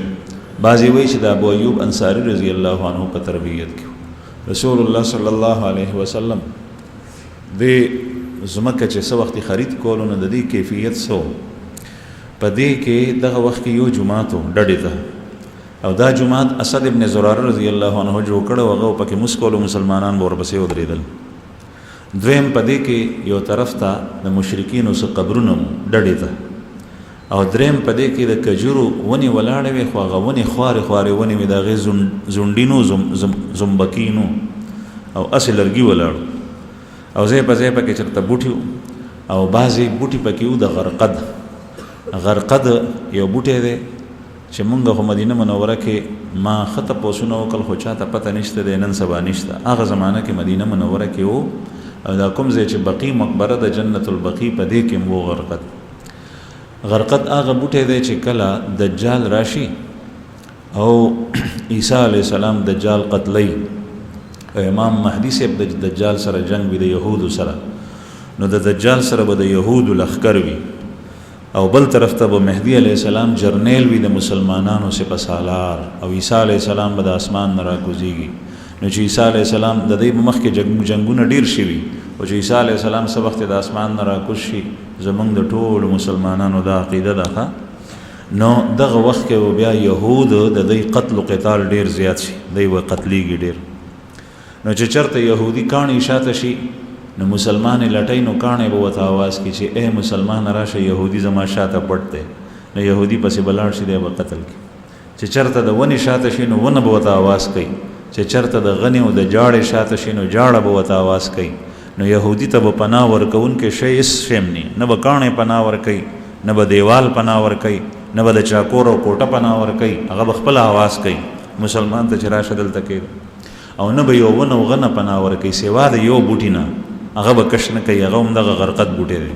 بعضې وایي چې د ابو ایوب انصاري رضی الله عنه په تربیت کې. رسول الله صلی الله علیه وسلم د ځمکه چې څه وخت خرید کولو نو د دې کیفیت څه په دې کې دغه وخت کې یو جومات و ډډې ته، او دا جومات اسد ابن زرار رضی الله عنه جوړ کړی و، هغه پکې مسکولو مسلمانان به ورپسې ودرېدل. دویم په دې کې یو طرف ته د مشرکینو څه قبرونه ډډې ته، او دریم په دې کې د کجورو ونې ولاړې وې، خو هغه ونې خوارې خوارې ونې وې، د هغې زونډینو زمبکینو او اسې لرګي ولاړو، او ځای په ځای پکې چېرته بوټي او بعضې بوټي پکې وو د غرقد. غرقد یو بوټی دی چې مونږ خو مدینه منوره کې ما ښه تپوسونه وکړل، خو چاته پته نشته دی، نن سبا نشته. هغه زمانه کې مدینه منوره کې وو، او دا کوم ځای چې بقي مقبره د جنت البقي په دې کې وو غرقد. غرقد هغه بوټی دی چې کله دجال راشي او عیسی علیه السلام دجال قتلی، او امام مهدي صاحب د دجال سره جنگ وي د یهودو سره، نو د دجال سره به د یهودو لښکر وي، او بل طرف ته به مهدي علیه السلام جرنیل وي د مسلمانانو سپه سالار، او عیسی علیه السلام به د اسمان نه راکوزیږي. نو چې عیسی علیه السلام د دې مخکې جنگونه ډیر شوي او چې عیسی علیه السلام څه وخت د اسمان نه راکوز شي زمونږ د ټولو مسلمانانو دا عقیده ده نو دغه وخت کې بیا یهود د دې قتل او قتال ډیر زیات شي دوی و قتلیږي ډیر نو چې چرته يهودي کانی شاته شي نو مسلمان لټای نو کانی به وته आवाज کی چې اے مسلمان راشه يهودي زما شاته پټته نو يهودي پسې بلاړ شي دی به قتل کی چې چرته د ونی شاته شي نو ونه به وته आवाज کوي چې چرته د غنی او د جاړې شاته شي نو جاړه به وته आवाज کوي نو يهودي ته به پناه ورکون کې شي اس شمني نه به کانی پناه ور کوي نه به دیوال پناه ور کوي نه به د چاکور او کوټه پناه ور کوي هغه خپل आवाज کوي مسلمان ته چرآ شدل تکي او نه به یو ونه غنه پناه ور کوي سیوا د یو بوټی نه هغه به کش نه کوي هغه هم دغه غرقت بوټی دی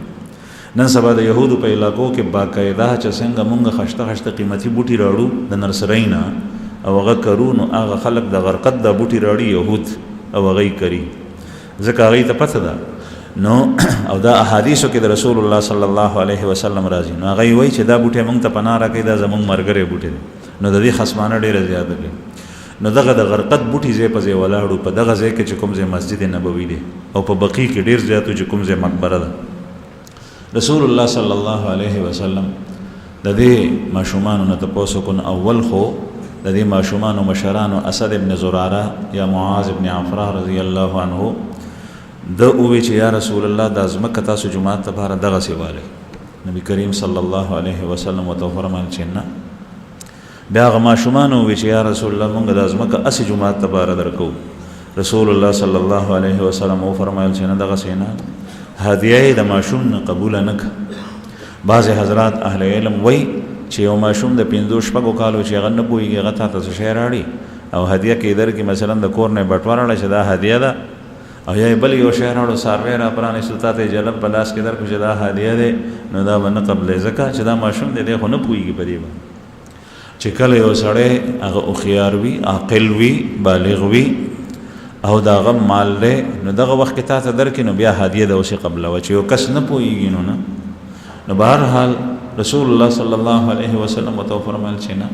نن سبا د يهودو په علاقو کې باقاعده چې څنګه مونږ خشته قیمتي بوټي راړو د نرسرۍ نه او هغه کرو نو هغه خلک د غرقت د بوټي راړي يهود او هغه کوي ځکه هغه ته پته ده نو او دا احادیثو کې د رسول الله صلی الله علیه وسلم راځي نو هغه وایي چې دا بوټي مونږ ته پناه راکړي دا زمونږ مرګره بوټي نو د دې خصمانه ډیره زیاته دي نو دغه د غرقت بوټي ځای په ځای ولاړو په دغه ځای کې چې کوم ځای مسجد نبوي دی او په بقیع کې ډیر زیاتو چې کوم ځای مقبره ده رسول الله صلی الله علیه وسلم د دې ماشومان نه تاسو کو اول خو د دې ماشومان مشرانو اسد ابن زراره یا معاذ ابن عفرا رضی الله عنه د اوې چې یا رسول الله د ازمکه تاسو جماعت لپاره دغه سیواله نبی کریم صلی الله علیه وسلم وتو فرمایل چې نه بیا غما شومان وی چې یا رسول الله مونږ د ازمکه اس جماعت لپاره درکو رسول الله صلی الله علیه وسلم او فرمایل چې نه دغه سینا هدیه د ماشوم نه قبول نک بعض حضرات اهل علم وی چې یو ماشوم د 15 شپږو کالو چې غن نه پويږي غته تاسو شهر اړي او هدیه کې در کې مثلا د کور نه بټواره چې دا هدیه ده او یا بل یو شهر اړو سروي را پرانه سلطات جلب بلاس کې در کو چې دا هدیه ده نو دا باندې قبل زکه چې دا ماشوم دې خو نه پويږي په دې چې کله یو سړی هغه او خيار وي عاقل وي بالغ وي او دا غم مال له نو دغه وخت کې تاسو درکې نو بیا هدیه ده اوسې قبل و چې یو کس نه پويږي نو بهر حال رسول الله صلی الله علیه وسلم وتو فرمایل چې نه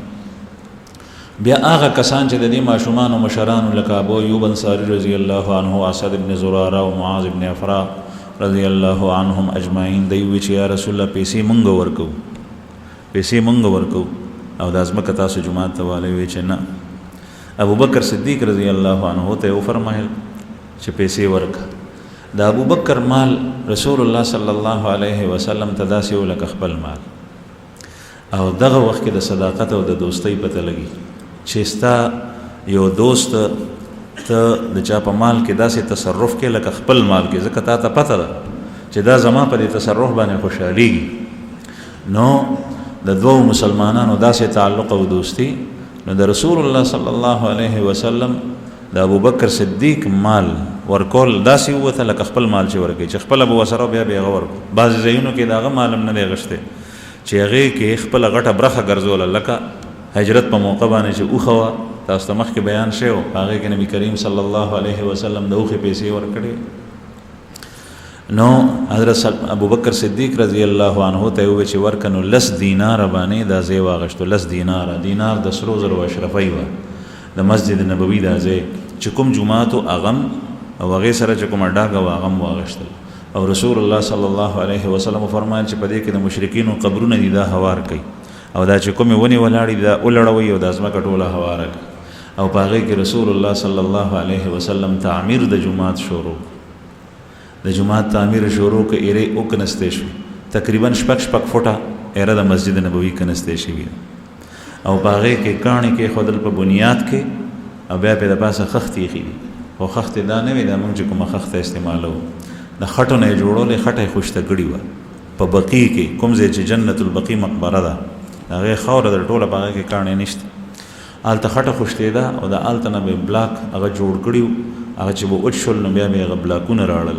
بیا هغه کسان چې د دې ماشومان او مشران لکه ابو ایوب انصاری رضی الله عنه اسد ابن زراره او معاذ ابن عفرا رضی الله عنهم اجمعین دی وی چې یا رسول الله پیسې مونږ ورکو او د ازمکه تاسو جماعت ته والي وی چې نه ابو بکر صدیق رضی الله عنه ته فرمایل چې پیسې ورک د ابو بکر مال رسول الله صلی الله علیه وسلم تداسي ولک خپل مال او دغه وخت کې د صداقت او د دوستۍ پته لګي چې ستا یو دوست ته د چا په مال کې داسې تصرف کې لکه خپل مال کې ځکه ته پته ده چې دا زما په دې تصرف باندې خوشحاليږي نو د دوو مسلمانانو داسې تعلق او دوستی نو د رسول الله صلی الله علیه وسلم د ابو بکر صدیق مال ورکول داسې وته لکه خپل مال چې ورکي چې خپل ابو وسره بیا غور بعض ځایونو کې داغه مالم نه دی غشته چې هغه کې خپل غټه برخه ګرځول لکه هجرت په موقع باندې چې اوخوا تاسو مخ کې بیان شوی هغه کې نبی کریم صلی الله علیه وسلم دوخه پیسې ورکړي نو حضرت ابو بکر صدیق رضی الله عنه ته وی چې ورکنو لس دینار باندې دا زی واغشتو لس دینار د سرو زرو اشرفی و د مسجد نبوي دا زی چې کوم جمعات او اغم او هغه سره چې کوم ډاګه واغم واغشتل او رسول الله صلی الله علیه وسلم فرمایل چې په دې کې د مشرکین او قبرونه دي دا هوار کوي او دا چې کوم ونی ولاړی دا ولړوي او د ازمکه ټوله هوار او په هغه کې رسول الله صلی الله علیه وسلم تعمیر د جمعات شروع د جمعات تعمیر شروع کې ایره او کنسته شو تقریبا شپږ فوټه ایره د مسجد نبوي کنسته شي او په هغه کې کانی کې خودل په بنیاد کې او بیا په د پاسه خختي خېدي او خخت دا نه وي دا موږ کوم خخت استعمالو د خټو نه جوړولې خټه خوشته کړی و په بقیع کې کوم ځای چې جنت البقیع مقبره ده هغه خوره د ټوله په هغه کې کانی نشته آلته خټه خوشته ده او د آلته نه به بلاک هغه جوړ کړیو هغه چې وو اچول نو بیا به هغه بلاکونه راړل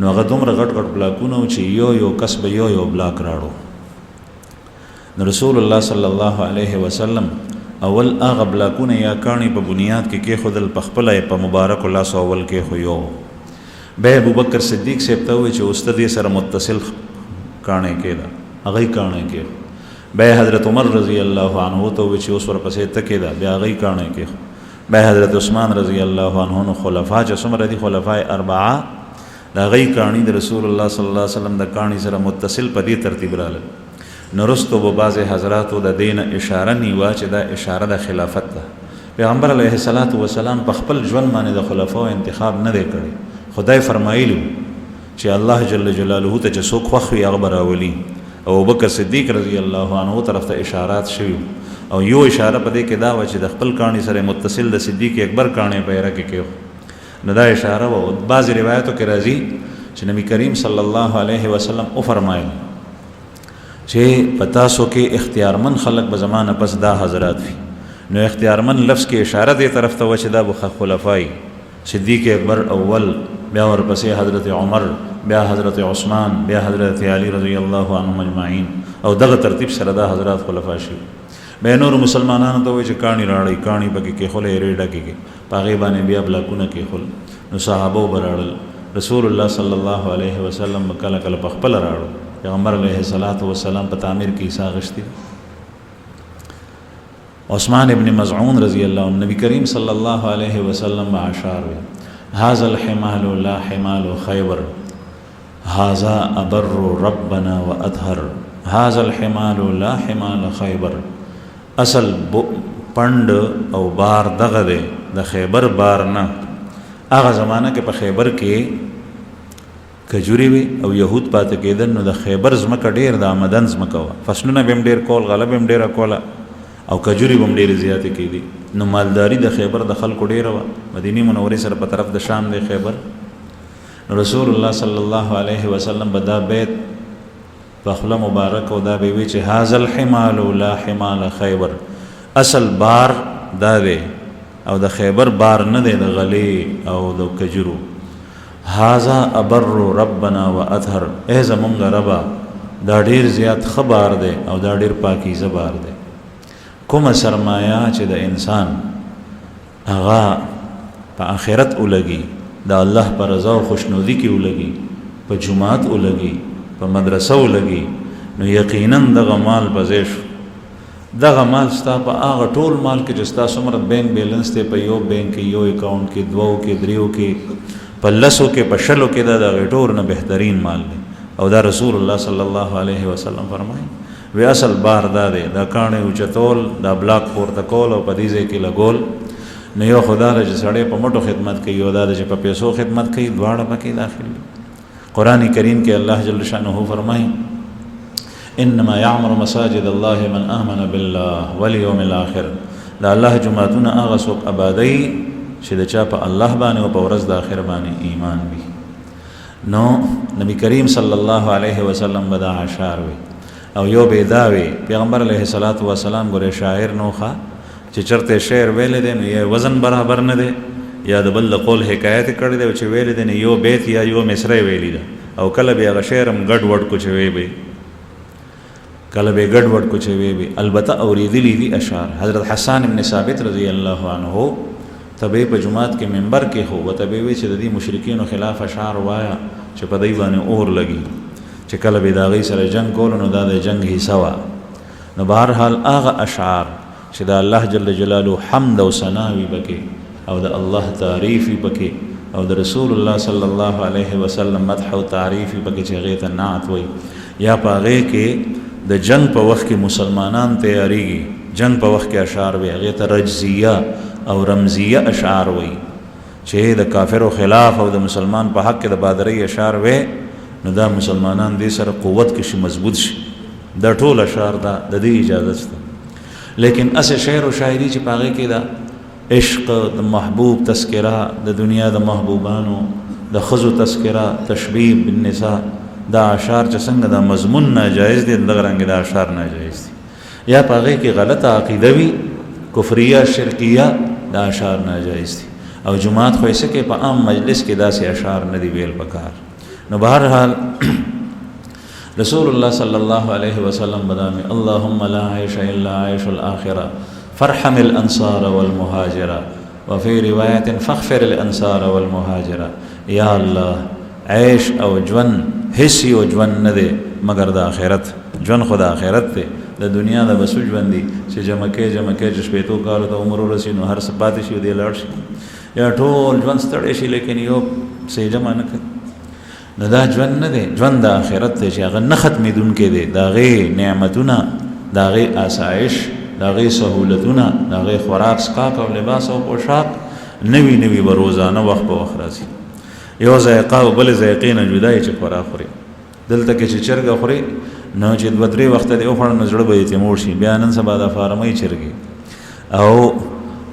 نو هغه دومره غټ بلاکونه چې یو کسب یو بلاک راړو نو رسول الله صلی الله علیه وسلم اول هغه بلاکونه یا کانی په بنیاد کې خودل په خپل په مبارک الله سو اول کې خو یو به ابو بکر صدیق صاحب ته وی چې استاد یې سره متصل کانی کې دا هغه کانی کې به حضرت عمر رضی الله عنه ته وی چې اوس ور پسې تکې دا بیا هغه کانی کې بیا حضرت عثمان رضی الله عنه نو خلفا چې څومره دي خلفای اربعه دا غي کانی د رسول الله صلی الله علیه وسلم د کانی سره متصل په دې ترتیب رااله نورستو به بعض حضراتو د دین اشاره نیوا چې دا اشاره د خلافت ده پیغمبر علیه الصلاۃ والسلام په خپل ژوند باندې د خلفاو انتخاب نه دی کړی خدای فرمایلی چې الله جل جلاله ته چې څوک خوښ وي هغه به راولي او ابوبکر صدیق رضی الله عنه طرف ته اشارات شوي او یو اشاره په دې کې دا و چې د خپل کانی سره متصل د صدیق اکبر کانی پیرا کې کېو نو دا اشاره و بعض روایتو کې راځي چې نبی کریم صلی الله علیه وسلم او فرمایل چې پتا سو کې اختیارمن خلق به زمانه پس دا حضرات وي نو اختیارمن لفظ کې اشاره دې طرف ته و چې دا بخ خلفای صدیق اکبر اول بیا ورپسې حضرت عمر بیا حضرت عثمان بیا حضرت علی رضی الله عنهم اجمعین او دغه ترتیب سره دا حضرات خلفا شي به نور مسلمانانو ته وایي چې کانی راړی کانی پکې کې خله ریډه کې پاغه باندې بیا بلاکونه کې خل نو صحابه براړل رسول الله صلی الله علیه وسلم کله کله په خپل راړو پیغمبر علیه الصلاۃ والسلام په تعمیر کې حصہ غشتي عثمان ابن مزعون رضی الله عنه نبی کریم صلی الله علیه وسلم عشار هذا الحمال لا حمال خیبر هذا ابر ربنا واطهر هذا الحمال لا حمال خیبر اصل پند او بار دغه دی د خیبر بار نه هغه زمانہ کې په خیبر کې کجوري وي او يهود پاتې کېدل نو د خیبر زمکه ډیر د آمدن زمکه وا فصلونه بهم ډیر کول غلب هم ډیر کوله او کجوري بم ډیر زیات کېدي نو مالداری د خیبر د خلکو ډیر وا مدینه منوره سره په طرف د شام د خیبر رسول الله صلی الله علیه وسلم بدا بیت بخله مبارک او دا به وی چې هاذ الحمال لا حمال خیبر اصل بار دا دی او د خیبر بار نه دی د غلی او د کجرو هاذا ابر ربنا واطهر ای زمونږ ربا دا ډیر زیات خبر دی او دا ډیر پاکیزه بار دی کومه سرمایه چې د انسان هغه په آخرت ولګي د الله پر رضا او خوشنودي کې ولګي په جمعات ولګي په مدرسه ولګي نو یقینا دغه مال بزیش دغه مال ستا په هغه ټول مال کې چې ستا څومره بینک بیلنس ته په یو بینک کې یو اکاؤنٹ کې دوو کې دریو کې په لسو کې په شلو کې دا د غټور نه بهترین مال دی او دا رسول الله صلی الله علیه وسلم فرمایي وی اصل بار دا دی دا کانه اوچتول دا بلاک پورته کول او په دې ځای کې لګول نو یو خدا له سړی په موټو خدمت کوي او دا چې په پیسو خدمت کوي دواړه پکې داخل دي قرآن کریم کې الله جل شانه فرمایي انما يعمر مساجد الله من آمن بالله واليوم الاخر دا الله جمعتون هغه څوک آبادی چې د چا په الله باندې او په ورځ د آخر باندې ایمان وي نو نبی کریم صلی الله علیه وسلم بدا عشار وي او یو بیداوي پیغمبر علیه الصلاۃ والسلام ګوره شاعر نوخه چې چرته شعر ویل دي نو یې وزن برابر نه دی یا د بل قول حکایت کړی دی چې ویل دي یو بیت یا یو مصرع ویلی ده او کله به هغه شعر هم ګډ وډ کو چې وی به کله به ګډ وډ کو چې وی به البته اوریدلی دي اشعار حضرت حسان ابن ثابت رضی الله عنه تبه په جمعات کې منبر کې هو وتبه وی چې د دې مشرکین خلاف اشعار وایا چې په دای باندې اور لګي چې کله به دا غي سره جنگ کول نو دا د جنگ حصہ وا نو بهر حال هغه اشعار چې دا الله جل جلاله حمد او ثنا وی بکې او د الله تعریف وی بکې او د رسول الله صلی الله علیه وسلم مدح او تعریف وی بکې چې غیته نعت وی یا پاغه کې د جنگ په وخت کې مسلمانان تیاریږي جنگ په وخت کې اشعار وی غیته رجزیه او رمزیه اشعار وی چې د کافرو خلاف او د مسلمان په حق کې د بادری اشعار وی نو دا مسلمانان دې سره قوت کې شي مضبوط شي دا ټول اشعار دا د دې اجازه شته لیکن اس شعر او شاعری چې پاغه کې دا عشق د محبوب تذکرہ د دنیا د محبوبانو د خزو تذکرہ تشبیه بالنساء دا اشعار چې څنګه دا مضمون ناجایز دي دغه رنګ دا اشعار ناجایز دي یا پاغه کې غلطه عقیده وی کفریه شرکیه دا اشعار ناجایز دي او جماعت خو یې کې په عام مجلس کې داسې اشعار نه دی ویل پکار نو بهر حال رسول الله صلی الله علیه وسلم بدامي اللهم لا عيش الا عيش الاخره فرحم الانصار والمهاجره وفي روایت فاغفر الانصار والمهاجره یا الله عيش او جون حصي او جون نه دي مگر د اخرت جون خدا اخرت ته د دنیا د بسو ژوند دي چې جمع کې چې شپېتو کالو ته عمر ورسي نو هر څه پاتې شي دی لاړ شي یا ټول ژوند ستړی شي لیکن یو څه جمع نه کوي. نو دا ژوند نه دی، ژوند د آخرت دی چې هغه نه ختمېدونکی دی. د هغې نعمتونه، د هغې آسایش، د هغې سهولتونه، د هغې خوراک څښاک او لباس او پوشاک نوي به روزانه وخت په وخت راځي. یو ذایقه او بلې ذایقې نه جدا چې خوراک خوري. دلته کې چې چرګه خوري نو چې 2-3 وخته دې وخوړه نو زړه به یې تیمور شي، بیا نن سبا د فارمۍ چرګې او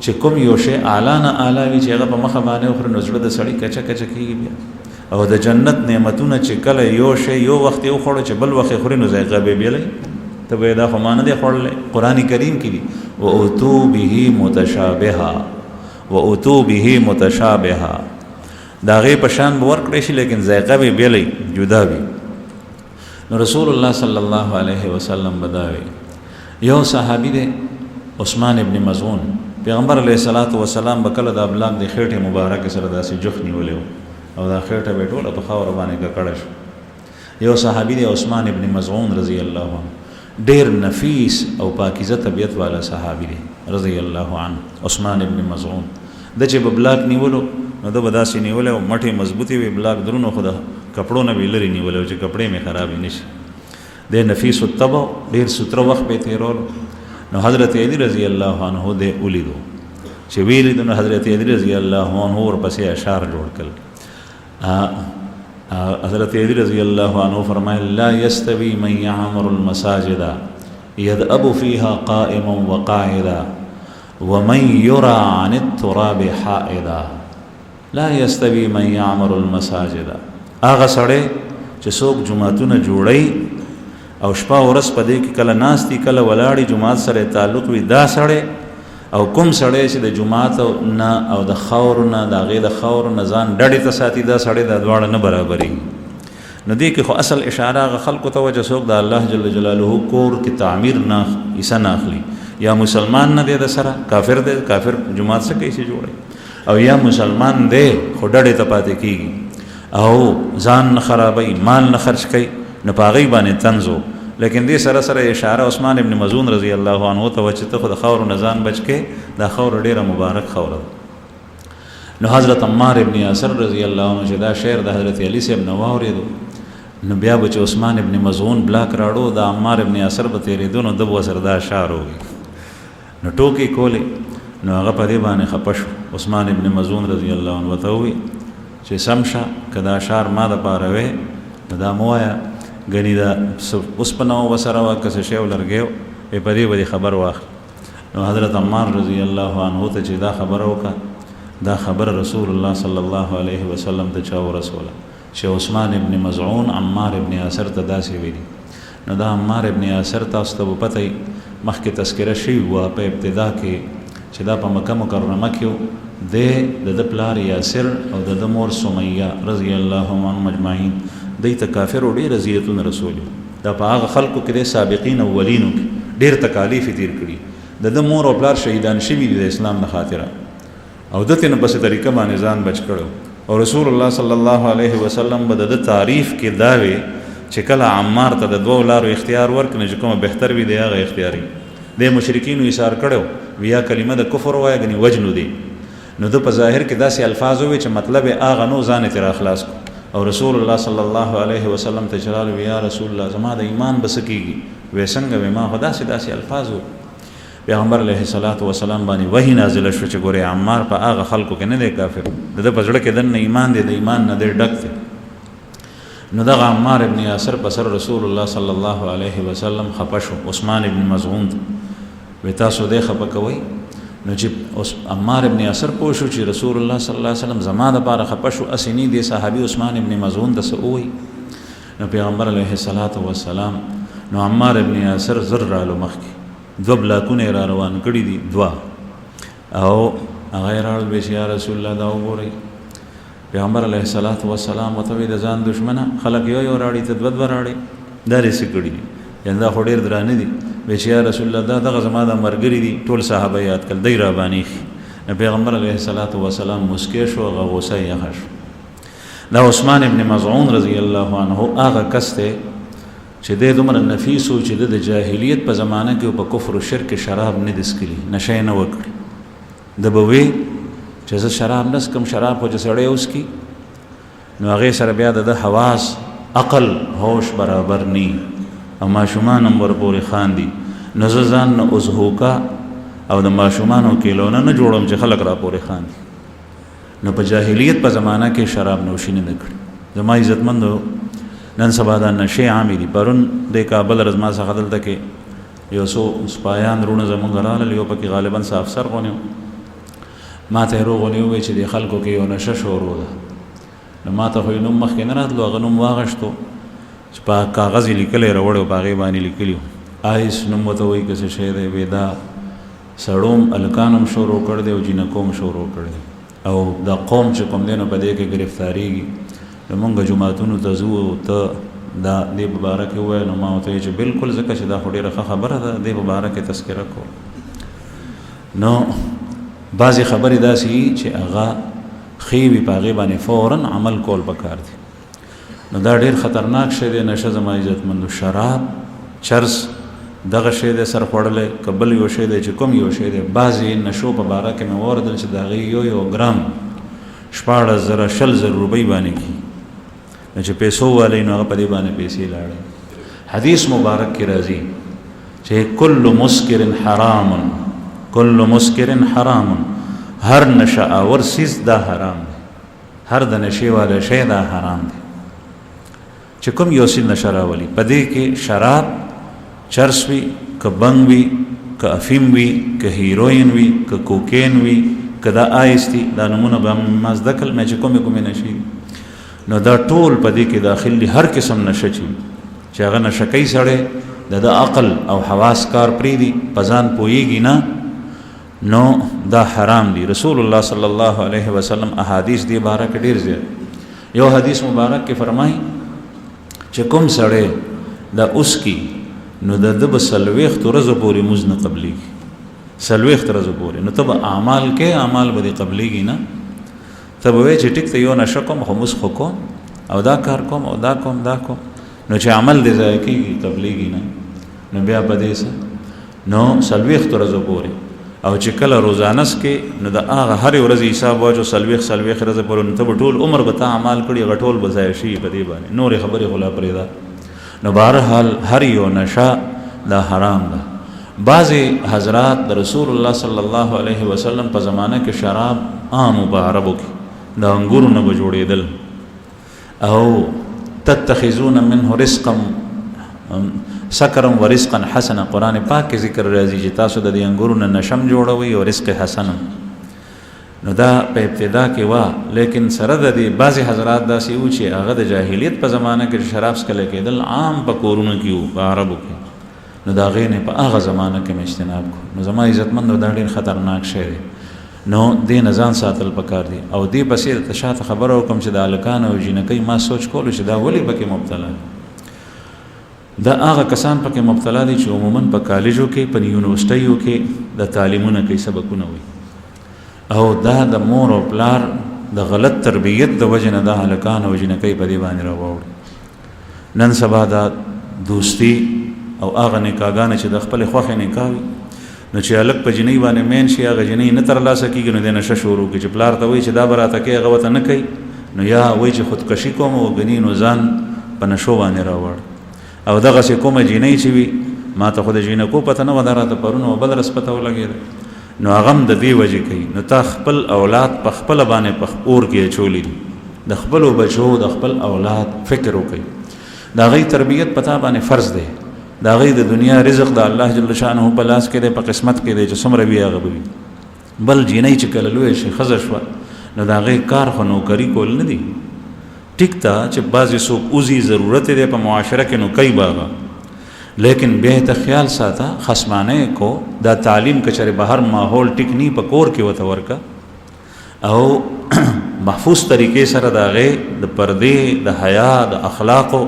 چې کوم یو شی اعلی نه اعلی وي چې هغه په مخه باندې وخوري نو زړه د سړي کچه کېږي بیا. او د جنت نعمتونه چې کله یو شی یو وخت یې وخوړه چې بل وخت یې خوري نو ذایقه به بیلی ته به دا خو ما نه دی خوړلی. قرآن کریم کې دي واتو به متشابها د هغې په شان به ورکړی شي لیکن ذایقه به بیلی جدا وي. نو رسول الله صلی الله علیه وسلم بداوي یو صحابي دی عثمان ابن مظعون، پیغمبر علیه الصلاۃ والسلام به کله د ابلاغ د خېټې مبارک سره داسې جخ نیولی او دا خېټه به ټوله په خاوره باندې ککړه شو. یو صحابي دی عثمان ابن مظعون رضی الله عنه، ډېر نفیس او پاکیزه طبیعت والا صحابي دی رضی الله عنه. عثمان ابن مظعون د چې به بلاک نیولو نو د به داسې نیولی او مټې مضبوطې وي، بلاک درونو خو د کپړو نه به یې لرې نیولی چې کپړې مې خرابې نه شي. د نفیس الطبع ډېر ستره وخت به یې تېرولو. نو حضرت علی رضی الله عنه دی ولیدو چې ویلیدو نو حضرت علی رضی الله عنه ورپسې اشعار جوړ کړل. حضرت علی رضی الله عنه فرمایل لا یستوی من یعمر المساجد یدأب فیها قائما وقاعدا ومن یرى عن التراب حائدا. لا یستوی من یعمر المساجد، هغه سړی چې څوک جوماتونه جوړوي او شپه ورځ په دې کې کله ناستي کله ولاړي جومات سره تعلق وي، دا سړی او کوم سړی چې د جومات نه او د خاور نه د هغې د خاور نه ځان ډډې ته ساتي، دا سړی دا دواړه نه برابرېږي. نو دې کې خو اصل اشاره هغه خلکو ته وه چې څوک د الله جل جلاله کور کې تعمیر نه حصه نه اخلي، یا مسلمان نه دی د سره کافر دی، کافر جومات څه کوي چې جوړوي، او یا مسلمان دی خو ډډې ته پاتې کېږي او ځان نه خرابوي، مال نه خرچ کوي، نو په هغې باندې طنز و. لیکن دې سره سره اشاره عثمان ابن مظعون رضی الله عنه ته و چې ته خو د خاورو نه ځان بچ کې، دا خاوره ډېره مبارک خاوره ده. نو حضرت عمار ابن یاسر رضی الله عنه چې دا شعر د حضرت علی صاحب نه واورېدو نو بیا به چې عثمان ابن مظعون بلاک راړو د عمار ابن یاسر به تېرېدو نو ده به ورسره دا اشعار ووي نو ټوکې کولې. نو هغه په دې باندې خفه شو. عثمان ابن مظعون رضی الله عنه ورته ووي چې سم شه که دا اشعار ما دپاره وې نو دا مه وایه، ګنې دا اوسپنه و ورسره وه که څه شی ولرګی په دې به دې خبر واخلي. نو حضرت عمار رضی الله عنه ته چې دا خبره وکړه، دا خبره رسول الله صلی الله علیه وسلم ته چا ورسوله چې عثمان ابن مظعون عمار ابن یاسر ته داسې ویلي. نو دا عمار ابن یاسر تاسو ته به پته وي مخکې تذکره شوي وه په ابتدا کې چې دا په مکه مکرمه کې و، د د پلار یاسر او د مور سمیه رضی الله عنهم اجمعین دی ته کافرو ډېر اذیتونه رسولي. دا په هغه خلکو کې د سابقین اولینو کې ډېر تکالیف یې تېر کړي. د مور او پلار شهیدان شوي دي د اسلام نه خاطره او دته نه پسې طریقه باندې ځان بچ کړو. او رسول الله صلی الله علیه وسلم به د تعریف کې دا وی چې کله عمار ته د دوو لارو اختیار ورکړي چې کومه بهتر وي د هغه اختیاري. د مشرکینو ایثار کړو ویا کلمه د کفر وایي غني وجنو دي، نو د په ظاهر کې داسې الفاظ وي چې مطلب هغه نو ځان تر اخلاص کو. او رسول الله صلی الله علیه وسلم ته چرال ویا رسول الله زما د ایمان بس کیږي وې څنګه وې ما خدا سي داسې الفاظ وي. پیغمبر علیه الصلاۃ والسلام باندې وحی نازل شو چې ګوره عمار په هغه خلکو کې نه دی کافر، د په زړه کې دنه ایمان دی، د ایمان نه دی ډک دی. نو دغه عمار ابن یاسر په سر رسول الله صلی الله علیه وسلم خپه شو. عثمان ابن مظعون وې تاسو دې خپه کوئ. نو چې عمار ابن یاسر پوه شو چې رسول الله صلی الله علیه وسلم زما دپاره خپه شو، اسینی دی صحابي عثمان ابن مظعون ته څه ووایي. نو پیغمبر علیه الصلاۃ والسلام نو عمار ابن یاسر زر رالو مخکې 2 بلاکونه را روان کړي دي 2 او هغه یې راړل ویل چې یا رسول الله دا وګورئ. پیغمبر علیه الصلاۃ والسلام ورته وایي د ځان دشمنه خلک یو راړي ته 2 راړي دا رسې کړي دي، یعنې دا خو ډېر درانه دي. وایي چې یا رسول الله دا دغه زما د ملګري دي، ټول صحابه یاد کړل دی را باندې ایښي. نو پیغمبر علیه الصلاۃ والسلام مسکی شو، هغه غوسه یې یخه شو. دا عثمان ابن مظعون رضی الله عنه هغه کس دی چې د دومره نفیس او چې د جاهلیت په زمانه کې په کفر او شرک شراب نه دسکلی نشه نه وکړي د بوي چې زه شراب نس کم شراب خو چې سړی اوس کی نو هغه سره بیا د حواس عقل هوش برابر ني او ماشومان هم ورپورې خاندي نو زه ځان نه اوس هوکا او د ماشومانو کیلونه نه جوړم چې خلک را پورې خاندي نو په جاهلیت په زمانہ کې شراب نوشي نه کړي زما عزتمندو نن سبا دا نشي عامي دي پرون د کابل رزما څخه دلته کې یو څو سپایان رونه زمونږ راغلل یو پکې غالبا افسر غونیو ما ته روغونیو وی چې د خلکو کې یو نشه شروع ده نو ما ته خو نوم مخکې نه راتلو هغه نوم واغشتو چې په کاغذ لیکلی راوړی په هغې باندې لیکلي آیس نوم ورته وایي که څه شی دی وی دا سړوم الکانم شروع کړ دی او جینکوم شروع کړ دی او دا قوم چې کوم دی نو په دې کې ګرفتاریږي نو مونږ جوماتونو ته ځو ته دا دې په باره کې ووایه نو ما ورته وایي چې بلکل ځکه چې دا خو ډېره ښه خبره ده دې په باره کې تذکره کول نو بعضې خبرې داسې وي چې هغه ښې وي په هغې باندې فورا عمل کول پکار دي نو دا ډېر خطرناک شی دی نشه زما عزتمندو شراب چرس دغه شی دی سر خوړلی که بل یو شی دی چې کوم یو شی دی بعضې نشو په باره کې مې واوریدل چې د هغې یو ګرام 14,000 روپۍ باندې کي نو چې پیسو والی نو هغه په دې باندې پیسې لاړې حدیث مبارک کې راځي چې کل مسکر حرام کل مسکر حرام هر نشه آور سیز دا حرام دی هر د نشې والا شی دا حرام دی چې کوم یو سیز نشه راولي په دې کې شراب چرس وي که بنګ وي که افیم وي که هیروین وي که کوکین وي که دا آیس دي دا نمونه به ما زده کړل مې چې کومې نشې نو دا ټول په دې کې داخل دي هر قسم نشه چې هغه نشه کوي سړی د عقل او حواس کار پرېږدي په ځان پوهېږي نه نو دا حرام دي رسول الله صلی الله علیه وسلم احادیث دی باره کې ډېر زیات یو حدیث مبارک کې فرمایي چې کوم سړی دا اوس کی نو د ده به 40 ورځو پورې مونځ نه قبلېږي 40 ورځو پورې نو ته به اعمال کې اعمال به دې قبلېږي نه ته به وایې چې ټیک ته یو نشه کوم خو مونځ خو کوم او دا کار کوم او دا کوم دا کوم نو چې عمل دې ضایع کېږي قبلېږي نه نو بیا به دې څه نو 40 ورځو پورې او چې کله روزانس کې نو د هغه هرې ورځې حساب واچو 40 ورځې پورې نو ته به ټول عمر به تا اعمال کړي هغه ټول به ضایع شي په دې باندې نورې خبرې خو لا پرېږده نو بهرحال هر یو نشه دا حرام ده بعضې حضرات د رسول الله صلی الله علیه وسلم په زمانه کې شراب عامو په عربو کې د انګورو نه به جوړېدل او تتخذون منه رزقا سکرم و رزقا حسنا قرآن پاک کې ذکر راځي چې تاسو د دې انګورو نه نشم جوړوئ او رزق حسن نو دا په ابتدا کې وا لیکن سره د دې بعضې حضرات داسې وو چې هغه د جاهلیت په زمانه کې شراب څکلی کېدل عام په کورونو کې وو په عربو کې نو د هغې نه په هغه زمانه کې مې اجتناب کړو نو زما عزتمندو دا ډېر خطرناک شی دی نو دې نه ځان ساتل پکار دي او دې پسې د شاته خبره وکړم چې د هلکان او جینکۍ ما سوچ کولو چې دا ولې پکې مبتلا دي دا هغه کسان پکې مبتلا دي چې عموما په کالجو کې په یونیورسټیو کې د تعلیمونه کوي سبقونه وي او دا د مور او پلار د غلط تربیت د وجه نه د هلکان او جینکۍ په دې باندې راواوړي نن سبا دا دوستي او هغه نکاحګانې چې د خپلې خوښې نکاح وي نو چې هلک په جینۍ باندې مین شي هغه جینۍ نه ترلاسه کېږي نو دی نشه شروع کړي چې پلار ته وایي چې دا به راته کوي هغه ورته نه کوي نو یا وایي چې خودکشي کوم او ګني نو ځان په نشو باندې راوړ او دغسې کومه جینۍ چې وي ما ته خو د جینکو پته نه وه دا راته پرون او بل ورځ پته ولګېده نو هغه هم د دې وجې کوي نو تا خپل اولاد په خپله باندې په اور کې اچولی دي د خپلو بچو د خپل اولاد فکر وکړي د هغوی تربیت په تا باندې فرض دی د هغوی د دنیا رزق د الله جل شانه په لاس کې دی په قسمت کې دی چې څومره وي هغه به وي بل جینۍ چې کله لویه شي ښځه شوه نو د هغې کار خو نوکري کول نه دي ټیک ته چې بعضې څوک اوزي ضرورت دی په معاشره کې نو کوي به هغه لیکن بیا ته خیال ساته خصمانه کو دا تعلیم که چېرې بهر ماحول ټیک نی په کور کې ورته ورکه او محفوظ طریقې سره د هغې د پردې د حیا د اخلاقو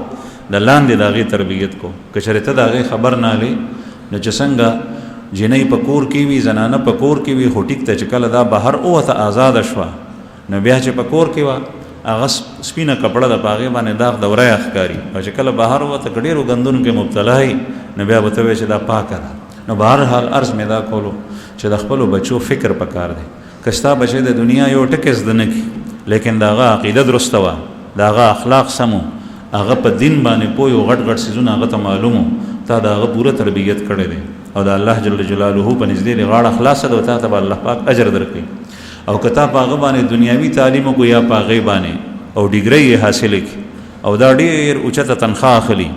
د لاندې د هغې تربیت کو که چېرې ته د هغې خبر نه لې نو چې څنګه جنۍ په کور کې وي زنانه په کور کې وي خو ټیک ته چې کله دا بهر ووته آزاده شوه نو بیا چې په کور کې وه هغه سپینه کپړه د پاغه باندې داغ دورای اخکاری او چې کله بهر وته ګډیرو غندون کې مبتلا هي نو بیا وته چې دا پاکه نو بهر حال ارز مې دا کولو چې د خپل بچو فکر پکار دی کستا بچي د دنیا یو ټکس دنه کی لیکن داغه عقیده درسته وا داغه اخلاق سمو هغه په دین باندې پوي او غټ غټ سيزونه هغه ته معلومو تا داغه پوره تربيت کړي دي او د الله جل جلاله په نږدې غاړه خلاص ده او ته الله پاک اجر درکړي او کتا پاغه باندې دنیاوی تعلیم کو یا پاغه باندې او ډیګری حاصل کی او دا ډیر اوچته تنخواه اخلي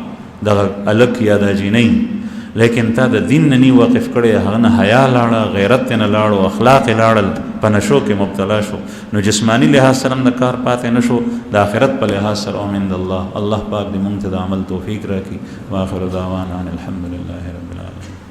د الک یا د جنې لیکن تا د دین نه واقف کړي هغه نه حیا لاړه غیرت نه لاړو اخلاق لاړل په نشو کې مبتلا شو نو جسمانی لحاظ سره د کار پاتې نشو د آخرت په لحاظ سره امید الله پاک دې موږ ته د عمل توفیق راکړي واخر دعوانا الحمدلله